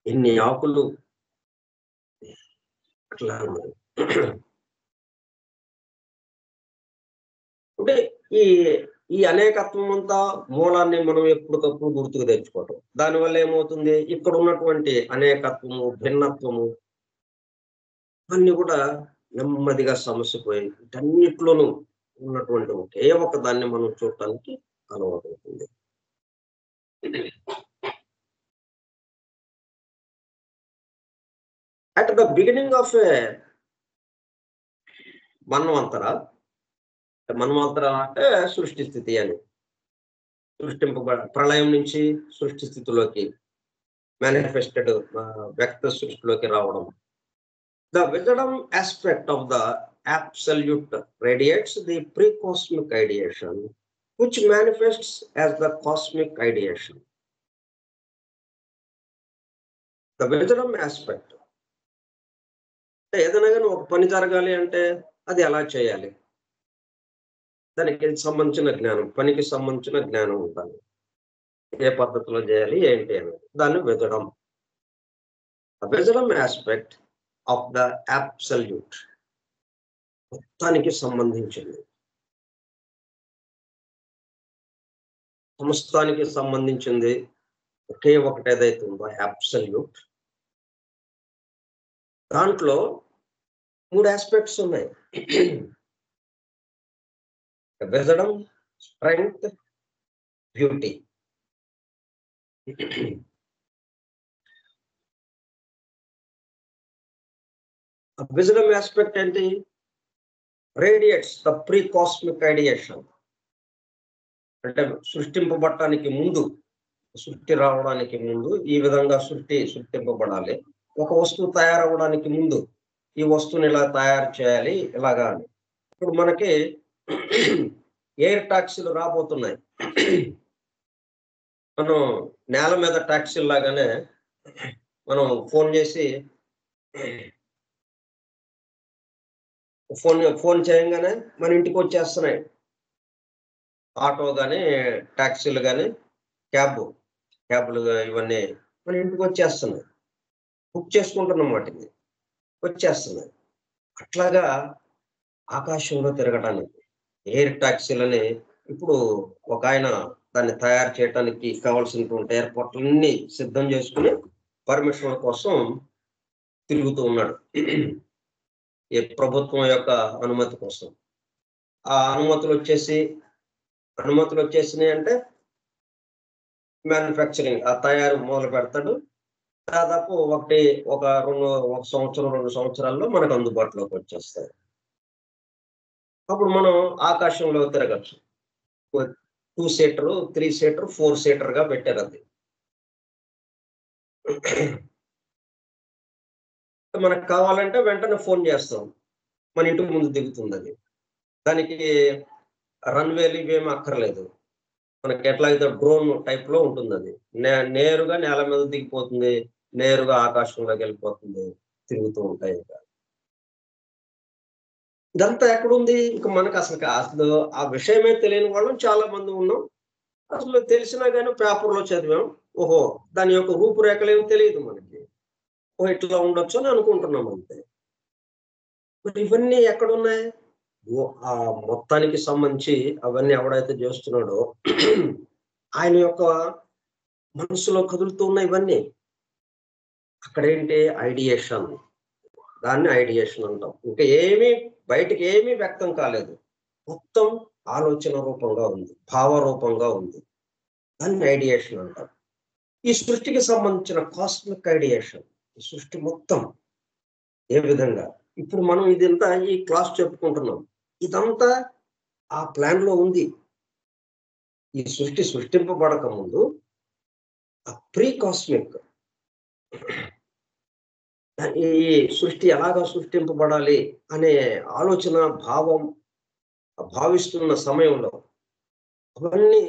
ఎన్ని ఆకులు అట్లా ఉన్నది. అంటే ఈ ఈ అనేకత్వం అంతా మూలాన్ని మనం ఎప్పటికప్పుడు గుర్తుకు తెచ్చుకోవటం. దానివల్ల ఏమవుతుంది? ఇక్కడ ఉన్నటువంటి అనేకత్వము, భిన్నత్వము అన్నీ కూడా నెమ్మదిగా సమసిపోయి వీటన్నిటిలోనూ ఉన్నటువంటి ఒకే ఒక దాన్ని మనం చూడటానికి అలవాటవుతుంది. At the beginning of a manvantara, మన్వంతర అంటే సృష్టి స్థితి అని. ప్రళయం నుంచి సృష్టి స్థితిలోకి మేనిఫెస్టెడ్ వ్యక్త సృష్టిలోకి రావడం. The wisdom aspect of the absolute radiates the pre-cosmic ideation, which manifests as the cosmic ideation. The wisdom aspect. ఏదైనా గాని ఒక పని జరగాలి అంటే అది ఎలా చేయాలి? దానికి సంబంధించిన జ్ఞానం, పనికి సంబంధించిన జ్ఞానం ఉండాలి. ఏ పద్ధతిలో చేయాలి, ఏంటి అని. దాన్ని విజడం. The wisdom aspect of the absolute, మొత్తానికి సంబంధించింది, సమస్తానికి సంబంధించింది ఒకే ఒకటి ఏదైతే ఉందో అబ్సల్యూట్. దాంట్లో 3 ఆస్పెక్ట్స్ ఉన్నాయి. Wisdom, strength, beauty. Wisdom aspect ఏంటి? Radiates the pre cosmic ideation. అంటే సృష్టింపబడటానికి ముందు, సృష్టి రావడానికి ముందు ఈ విధంగా సృష్టింపబడాలి. ఒక వస్తువు తయారవడానికి ముందు ఈ వస్తువుని ఇలా తయారు చేయాలి ఇలాగా అని. ఇప్పుడు మనకి ఎయిర్ టాక్సీలు రాబోతున్నాయి. మనం నేల మీద టాక్సీలు లాగానే మనం ఫోన్ చేసి ఫోన్ చేయంగానే మన ఇంటికి వచ్చేస్తున్నాయి. ఆటో కానీ, టాక్సీలు కానీ, క్యాబ్లు ఇవన్నీ మన ఇంటికి వచ్చేస్తున్నాయి. బుక్ చేసుకుంటున్నాం, వాటిని వచ్చేస్తున్నాయి. అట్లాగా ఆకాశంలో తిరగటానికి ఎయిర్ టాక్సీలని ఇప్పుడు ఒక ఆయన దాన్ని తయారు చేయడానికి కావాల్సినటువంటి ఏర్పాట్లన్నీ సిద్ధం చేసుకుని పర్మిషన్ల కోసం తిరుగుతూ ఉన్నాడు. ఈ ప్రభుత్వం యొక్క అనుమతి కోసం. ఆ అనుమతులు వచ్చేసినాయి అంటే మ్యానుఫ్యాక్చరింగ్, ఆ తయారు మొదలు పెడతాడు. దాదాపు ఒక సంవత్సరం 2 సంవత్సరాల్లో మనకు అందుబాటులోకి వచ్చేస్తాయి. అప్పుడు మనం ఆకాశంలో తిరగచ్చు. 2 సీటర్, 3 సీటర్, 4 సీటర్ గా పెట్టారు అది. మనకు కావాలంటే వెంటనే ఫోన్ చేస్తాం, మన ఇంటి ముందు దిగుతుంది అది. దానికి రన్వేలు ఇవేమి అక్కర్లేదు. మనకి ఎట్లాగైతే డ్రోన్ టైప్ లో ఉంటుంది అది. నేరుగా నేల మీద దిగిపోతుంది, నేరుగా ఆకాశంలోకి వెళ్ళిపోతుంది, తిరుగుతూ ఉంటాయి. ఇదంతా ఎక్కడుంది? ఇంక మనకు అసలు ఆ విషయమే తెలియని వాళ్ళం చాలా మంది ఉన్నాం. అసలు తెలిసినా కానీ పేపర్లో చదివాం. ఓహో, దాని యొక్క రూపురేఖలు ఏమి తెలియదు మనకి. ఓహో, ఇట్లా ఉండొచ్చు అని అనుకుంటున్నాం అంతే. మరి ఇవన్నీ ఎక్కడున్నాయి? ఆ మొత్తానికి సంబంధించి అవన్నీ ఎవడైతే చేస్తున్నాడో ఆయన యొక్క మనసులో కదులుతూ ఉన్నాయి ఇవన్నీ. అక్కడేంటి? ఐడియేషన్. దాన్ని ఐడియేషన్ అంటాం. ఇంకా బయటికి ఏమీ వ్యక్తం కాలేదు. మొత్తం ఆలోచన రూపంగా ఉంది, భావ రూపంగా ఉంది. దాన్ని ఐడియేషన్ అంటాం. ఈ సృష్టికి సంబంధించిన కాస్మిక్ ఐడియేషన్, ఈ సృష్టి మొత్తం ఏ విధంగా ఇప్పుడు మనం ఇదంతా ఈ క్లాస్ చెప్పుకుంటున్నాం, ఇదంతా ఆ ప్లాన్ లో ఉంది. ఈ సృష్టింపబడక ముందు ఆ ప్రీ కాస్మిక్, ఈ సృష్టి ఎలాగా సృష్టింపబడాలి అనే ఆలోచన భావిస్తున్న సమయంలో అవన్నీ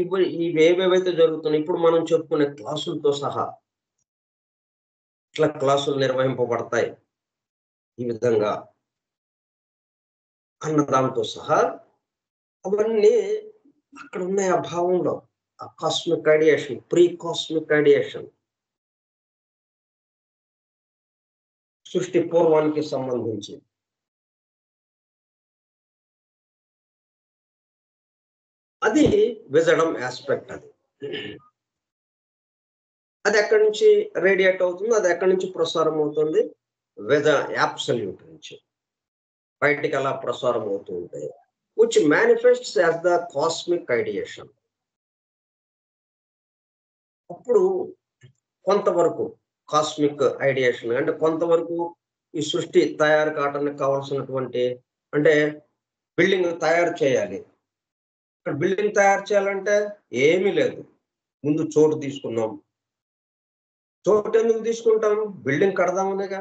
ఇప్పుడు ఇవేవైతే జరుగుతున్నాయి, ఇప్పుడు మనం చెప్పుకునే క్లాసులతో సహా ఇట్లా క్లాసులు నిర్వహింపబడతాయి ఈ విధంగా అన్న దాంతో సహా అవన్నీ అక్కడ ఉన్నాయి. ఆ భావంలో ఆ cosmic ideation, pre cosmic ideation, సృష్టి పూర్వానికి సంబంధించి. అది విజడమ్ ఆస్పెక్ట్. అది ఎక్కడి నుంచి రేడియేట్ అవుతుంది, అది ఎక్కడి నుంచి ప్రసారం అవుతుంది? అబ్సల్యూట్ నుంచి బయటికి అలా ప్రసారం అవుతూ ఉంటాయి. which manifests as the cosmic ideation. అప్పుడు కొంతవరకు కాస్మిక్ ఐడియేషన్ అంటే కొంతవరకు ఈ సృష్టి తయారు కావడానికి కావాల్సినటువంటి, అంటే బిల్డింగ్ తయారు చేయాలి. ఇక్కడ బిల్డింగ్ తయారు చేయాలంటే ఏమీ లేదు, ముందు చోటు తీసుకున్నాం. చోటు ఎందుకు తీసుకుంటాం? బిల్డింగ్ కడదామనేగా.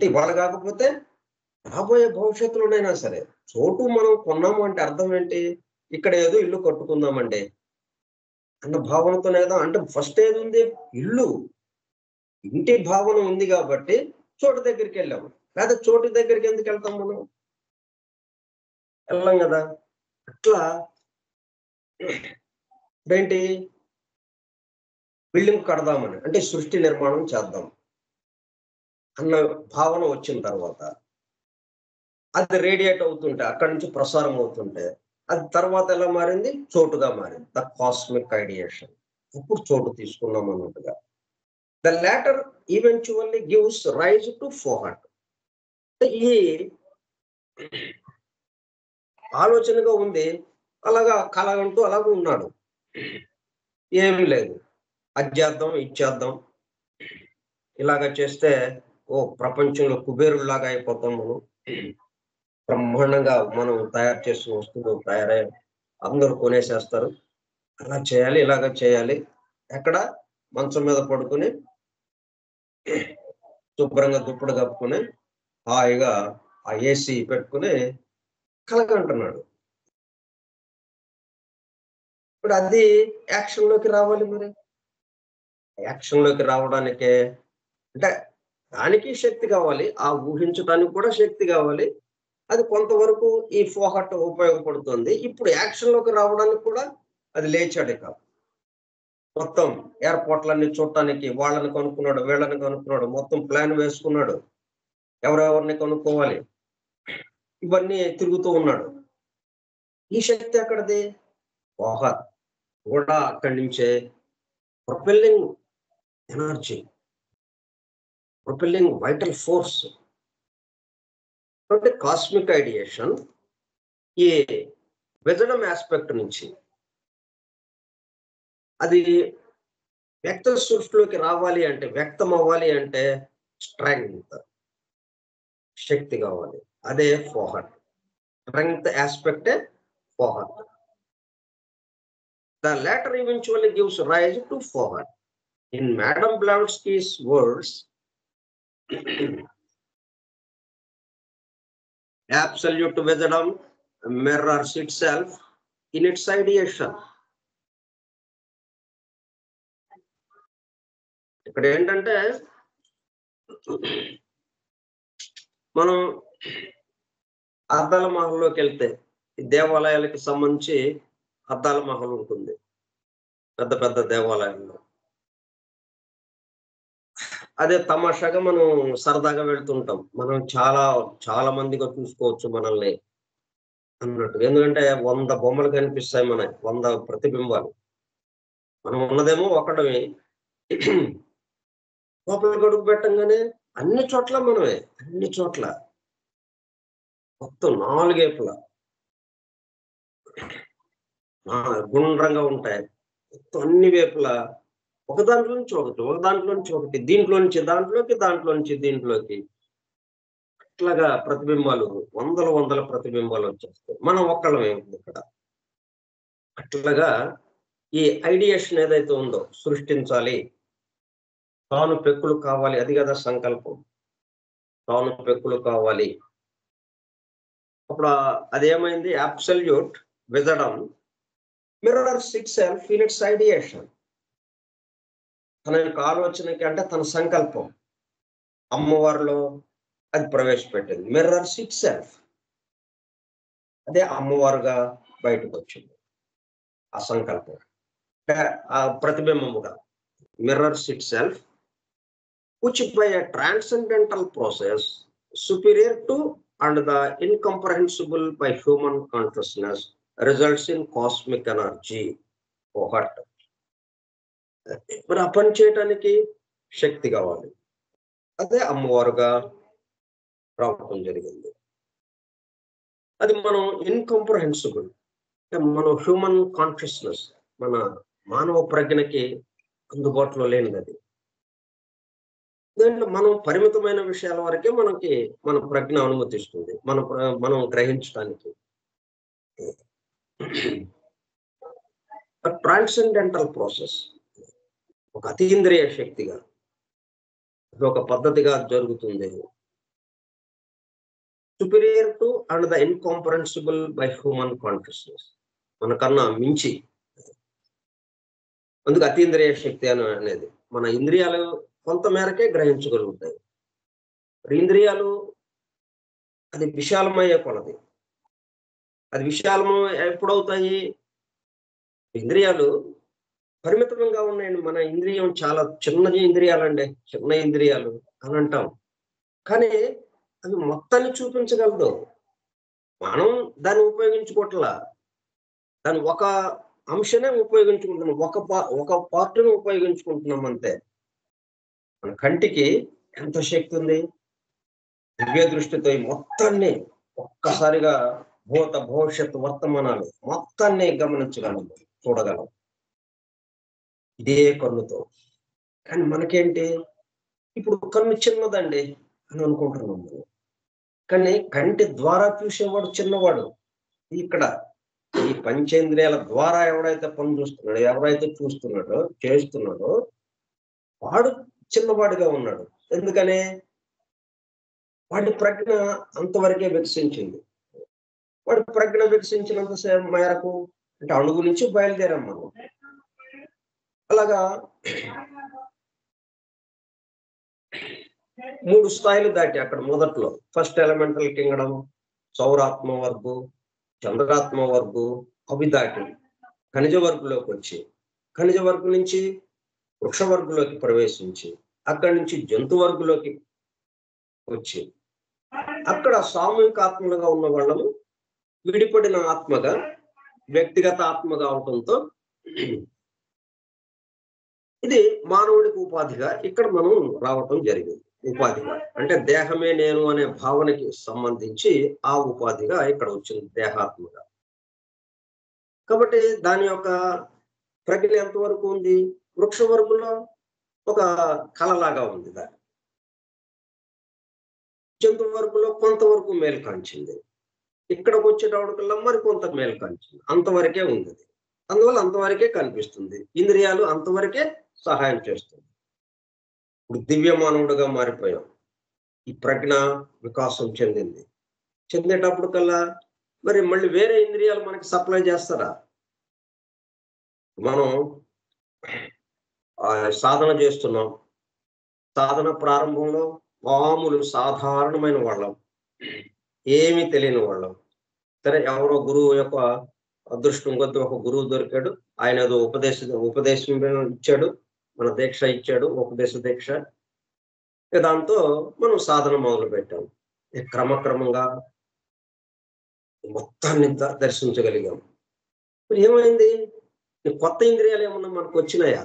ఇవాళ కాకపోతే రాబోయే భవిష్యత్తులోనైనా సరే చోటు మనం కొన్నాము అంటే అర్థం ఏంటి? ఇక్కడ ఏదో ఇల్లు కట్టుకుందామండి అన్న భావనతోనే కదా. అంటే ఫస్ట్ ఏది ఉంది? ఇల్లు, ఇంటి భావన ఉంది కాబట్టి చోటు దగ్గరికి వెళ్ళాము. లేదా చోటు దగ్గరికి ఎందుకు వెళ్తాం? మనం వెళ్ళాం కదా. అట్లా ఏంటి? బిల్డింగ్ కడదామని అంటే సృష్టి నిర్మాణం చేద్దాం. అన్న భావన వచ్చిన తర్వాత అది రేడియేట్ అవుతుంటే అక్కడి నుంచి ప్రసారం అవుతుంటే అది తర్వాత ఎలా మారింది? చోటుగా మారింది. The cosmic ideation. ఇప్పుడు చోటు తీసుకున్నాం అన్నట్టుగా. The latter eventually gives rise to Fohat. ఈ ఆలోచనగా ఉంది. అలాగా కలగంటూ అలాగ ఉన్నాడు. ఏమీ లేదు. అది చేద్దాం, ఇది చేద్దాం. ఇలాగ చేస్తే ప్రపంచంలో కుబేరుల్లాగా అయిపోతాం మనం. బ్రహ్మాండంగా మనం తయారు చేసిన వస్తువులు తయారయ్యాయి. అందరూ కొనేసేస్తారు. అలా చేయాలి, ఇలాగ చేయాలి. ఎక్కడ? మంచం మీద పడుకొని శుభ్రంగా దుప్పటి కప్పుకొని హాయిగా ఆ ఏసీ పెట్టుకొని కలగంటున్నాడు. ఇప్పుడు అది యాక్షన్‌లోకి రావాలి మరి. యాక్షన్‌లోకి రావడానికే అంటే దానికి శక్తి కావాలి. ఆ ఊహించటానికి కూడా శక్తి కావాలి. అది కొంతవరకు ఈ ఫోహట్ ఉపయోగపడుతుంది. ఇప్పుడు యాక్షన్‌లోకి రావడానికి కూడా అది లేచాడిక. మొత్తం ఎయిర్‌పోర్ట్‌లన్నీ చూడటానికి వాళ్ళని కనుక్కున్నాడు, వీళ్ళని కనుక్కున్నాడు. మొత్తం ప్లాన్ వేసుకున్నాడు. ఎవరెవరిని కనుక్కోవాలి. ఇవన్నీ తిరుగుతూ ఉన్నాడు. ఈ శక్తి ఎక్కడిది? ఫోహత్ కూడా అక్కడి నుంచే propelling energy, propelling vital force. అంటే కాస్మిక్ ఐడియేషన్ ఈ విజడం యాస్పెక్ట్ నుంచి అది వ్యక్త సృష్టిలోకి రావాలి అంటే, వ్యక్తం అవ్వాలి అంటే స్ట్రెంగ్త్, శక్తి కావాలి. అదే ఫోహట్. స్ట్రెంగ్త్ యాస్పెక్టే Fohat. The latter eventually gives rise to fohart. In Madame Blavatsky's words, absolute wisdom mirrors itself in its ideation. ఇక్కడ ఏంటంటే మనం అద్దాల మహల్లోకి వెళ్తే దేవాలయాలకి సంబంధించి అద్దాల మహల్ ఉంటుంది. పెద్ద పెద్ద దేవాలయాల్లో. అదే తమాషాగా మనం సరదాగా వెళ్తుంటాం. మనం చాలా చాలా మందిగా చూసుకోవచ్చు మనల్ని అన్నట్టు. ఎందుకంటే 100 బొమ్మలు కనిపిస్తాయి మనకి. 100 ప్రతిబింబాలు. మనం ఉన్నదేమో ఒకటమే. లోపలికి అడుగు పెట్టంగానే అన్ని చోట్ల మనమే. అన్ని చోట్ల. మొత్తం నాలుగేపులా. గుండ్రంగా ఉంటాయి. మొత్తం అన్ని వైపులా ఒక దాంట్లో నుంచి ఒకటి, ఒక దాంట్లో నుంచి ఒకటి, దీంట్లో నుంచి దాంట్లోకి, దాంట్లో నుంచి దీంట్లోకి. అట్లాగా ప్రతిబింబాలు వందల వందల ప్రతిబింబాలు వచ్చేస్తాయి. మనం ఒక్కళ్ళమే ఇక్కడ. అట్లాగా ఈ ఐడియేషన్ ఏదైతే ఉందో సృష్టించాలి. తాను పెక్కులు కావాలి. అది కదా సంకల్పం. తాను పెక్కులు కావాలి. అప్పుడు అదేమైంది? Absolute wisdom mirrors itself in its ideation. తన యొక్క ఆలోచనకి అంటే తన సంకల్పం అమ్మవారిలో అది ప్రవేశపెట్టింది. Mirrors itself. అదే అమ్మవారుగా బయటకు వచ్చింది. ఆ సంకల్పం. ఆ ప్రతిబింబముగా mirrors itself which by a transcendental process superior to and the incomprehensible by human consciousness results in cosmic energy. ఒకటి మరి ఆ పని చేయటానికి శక్తి కావాలి. అదే అమ్మవారుగా రావటం జరిగింది. అది మనం ఇన్కంప్రహెన్సిబుల్, మనం హ్యూమన్ కాన్షియస్నెస్, మన మానవ ప్రజ్ఞకి అందుబాటులో లేనిది అది. దాంట్లో మనం పరిమితమైన విషయాల వరకే మనకి మన ప్రజ్ఞ అనుమతిస్తుంది. మనం గ్రహించడానికి. ట్రాన్సెండెంటల్ ప్రాసెస్ ఒక అతీంద్రియ శక్తిగా ఒక పద్ధతిగా జరుగుతుంది. Superior to and the incomprehensible by human consciousness. మనకన్నా మించి. అందుకు అతీంద్రియ శక్తి అనేది మన ఇంద్రియాలు కొంత మేరకే గ్రహించగలుగుతాయి. ఇంద్రియాలు అది విశాలమయ్యే కొలది. అది విశాలము ఎప్పుడవుతాయి? ఇంద్రియాలు పరిమితంగా ఉన్నాయండి. మన ఇంద్రియం చాలా చిన్న ఇంద్రియాలండి. చిన్న ఇంద్రియాలు అని అంటాం. కానీ అది మొత్తాన్ని చూపించగలదు. మనం దాన్ని ఉపయోగించుకోవట్లా. దాన్ని ఒక అంశనే ఉపయోగించుకుంటున్నాం. ఒక పార్ట్‌ని ఉపయోగించుకుంటున్నాం అంతే. మన కంటికి ఎంత శక్తి ఉంది? దివ్య దృష్టితో ఈ మొత్తాన్ని ఒక్కసారిగా భూత, భవిష్యత్తు, వర్తమానాలు మొత్తాన్ని గమనించగలం, చూడగలం. ఇదే కన్నుతో. కానీ మనకేంటి? ఇప్పుడు కన్ను చిన్నదండి అని అనుకుంటున్నాం మనం. కానీ కంటి ద్వారా చూసేవాడు చిన్నవాడు. ఇక్కడ ఈ పంచేంద్రియాల ద్వారా ఎవడైతే పని చూస్తున్నాడో, ఎవరైతే చూస్తున్నాడో, చేస్తున్నాడో వాడు చిన్నవాడిగా ఉన్నాడు. ఎందుకని? వాడి ప్రజ్ఞ అంతవరకే వికసించింది. వాడి ప్రజ్ఞ వికసించినంత మేరకు అంటే అణువు నుంచి బయలుదేరాం మనం. అలాగా 3 స్థాయిలు దాటి అక్కడ మొదట్లో ఫస్ట్ ఎలిమెంటల్ కింగ్డమ్, సౌరాత్మ వర్గు, చంద్రాత్మ వర్గు అవి దాటి ఖనిజ వర్గులోకి వచ్చి, ఖనిజ వర్గు నుంచి వృక్ష వర్గులోకి ప్రవేశించి, అక్కడి నుంచి జంతు వర్గులోకి వచ్చి, అక్కడ సామూహిక ఆత్మలుగా ఉన్న వాళ్ళము విడిపడిన ఆత్మగా, వ్యక్తిగత ఆత్మగా అవటంతో ఇది మానవుడికి ఉపాధిగా ఇక్కడ మనం రావటం జరిగింది. ఉపాధిగా అంటే దేహమే నేను అనే భావనకి సంబంధించి ఆ ఉపాధిగా ఇక్కడ వచ్చింది దేహాత్మగా. కాబట్టి దాని యొక్క ప్రక్రియ ఎంతవరకు ఉంది? వృక్ష వర్గులో ఒక కళలాగా ఉంది దాని. జంతు వర్గులో కొంతవరకు మేలు కాంచింది. ఇక్కడికి వచ్చేటప్పటికల్లా మరి కొంత మేలు కాంచింది. అంతవరకే ఉంది. అందువల్ల అంతవరకే కనిపిస్తుంది. ఇంద్రియాలు అంతవరకే సహాయం చేస్తుంది. ఇప్పుడు దివ్య మానవుడుగా మారిపోయాం. ఈ ప్రజ్ఞ వికాసం చెందింది. చెందేటప్పటికల్లా మరి మళ్ళీ వేరే ఇంద్రియాలు మనకి సప్లై చేస్తారా? మనం సాధన చేస్తున్నాం. సాధన ప్రారంభంలో మామూలు సాధారణమైన వాళ్ళం. ఏమీ తెలియని వాళ్ళం. సరే ఎవరో గురువు యొక్క అదృష్టం కొద్దీ ఒక గురువు దొరికాడు. ఆయన ఏదో ఉపదేశం ఇచ్చాడు. మన దీక్ష ఇచ్చాడు, ఉపదేశ దీక్ష. దాంతో మనం సాధన మొదలుపెట్టాం. క్రమక్రమంగా మొత్తాన్ని దర్శించగలిగాం. మరి ఏమైంది? కొత్త ఇంద్రియాలు ఏమన్నా మనకు వచ్చినాయా?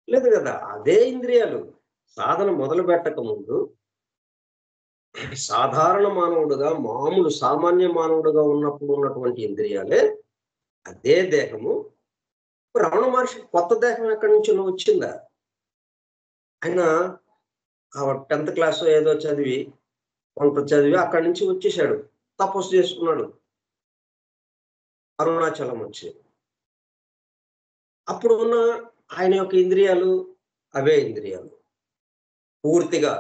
లేదు కదా. అదే ఇంద్రియాలు సాధన మొదలు పెట్టక ముందు సాధారణ మానవుడుగా, మామూలు సామాన్య మానవుడుగా ఉన్నప్పుడు ఉన్నటువంటి ఇంద్రియాలే అదే దేహము. రమణ మహర్షి కొత్త దేహం ఎక్కడి నుంచి వచ్చిందా? ఆయన 10th క్లాస్ ఏదో చదివి, కొంత చదివి అక్కడి నుంచి వచ్చేసాడు. తపస్సు చేసుకున్నాడు. అరుణాచలం వచ్చి. అప్పుడు ఉన్న ఆయన యొక్క ఇంద్రియాలు అవే ఇంద్రియాలు. పూర్తిగా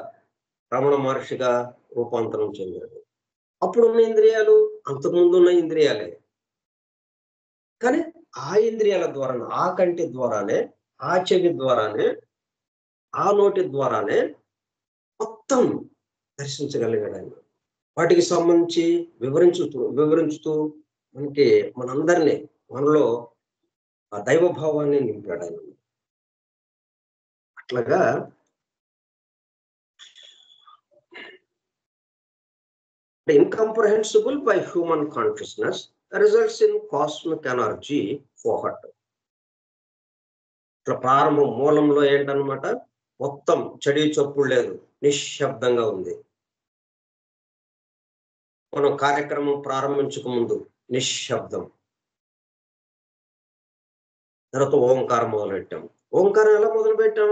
రమణ మహర్షిగా రూపాంతరం చెందాడు. అప్పుడున్న ఇంద్రియాలు అంతకుముందు ఉన్న ఇంద్రియాలే. కానీ ఆ ఇంద్రియాల ద్వారానే, ఆ కంటి ద్వారానే, ఆ చెవి ద్వారానే, ఆ నోటి ద్వారానే మొత్తం దర్శించగలిగాడు ఆయన. వాటికి సంబంధించి వివరించుతూ మనకి మనందరినీ, మనలో ఆ దైవ భావాన్ని నింపాడు ఆయన. అట్లాగా incomprehensible by human consciousness results in cosmic energy forgot. ఇట్లా ప్రారంభం మూలంలో ఏంటన్నమాట, మొత్తం చెడి చప్పుడు లేదు, నిశ్శబ్దంగా ఉంది. మనం కార్యక్రమం ప్రారంభించక ముందు నిశ్శబ్దం. తర్వాత ఓంకారం మొదలెట్టాం. ఓంకారం ఎలా మొదలు పెట్టాం?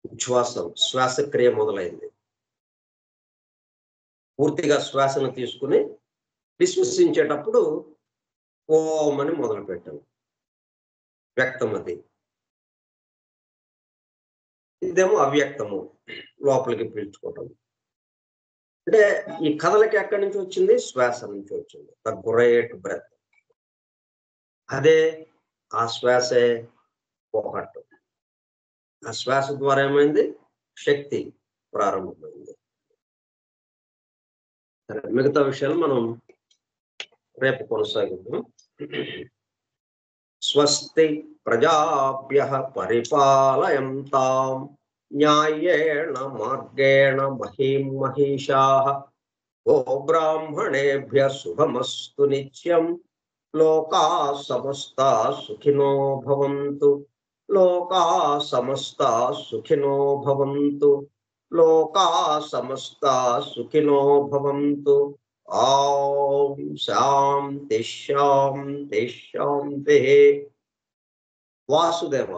ఉచ్ఛ్వాసం, శ్వాసక్రియ మొదలైంది. పూర్తిగా శ్వాసను తీసుకుని విశ్వసించేటప్పుడు ఓం అని మొదలు పెట్టాం. వ్యక్తం అది. ఇదేమో అవ్యక్తము, లోపలికి పీల్చుకోవటం. అంటే ఈ కథలకి ఎక్కడి నుంచి వచ్చింది? శ్వాస నుంచి వచ్చింది. The great breath. అదే ఆ శ్వాసే పోగొట్టు. ఆ శ్వాస ద్వారా ఏమైంది? శక్తి ప్రారంభమైంది. సరే, మిగతా విషయాలు మనం రేపు కొనసాగిద్దాం. స్వస్తి ప్రజాభ్యః పరిపాలయంతాం న్యాయేణ మార్గేణ మహీం మహిషాః గోబ్రాహ్మణేభ్యः శుభమస్తు నిత్యం లోకాः సమస్తాः సుఖినో భవంతు లోకాः సమస్తాः సుఖినో భవంతు లోకాः సమస్తాः సుఖినో భవంతు ఓం శాంతి శాంతి శాంతి వాసుదేవ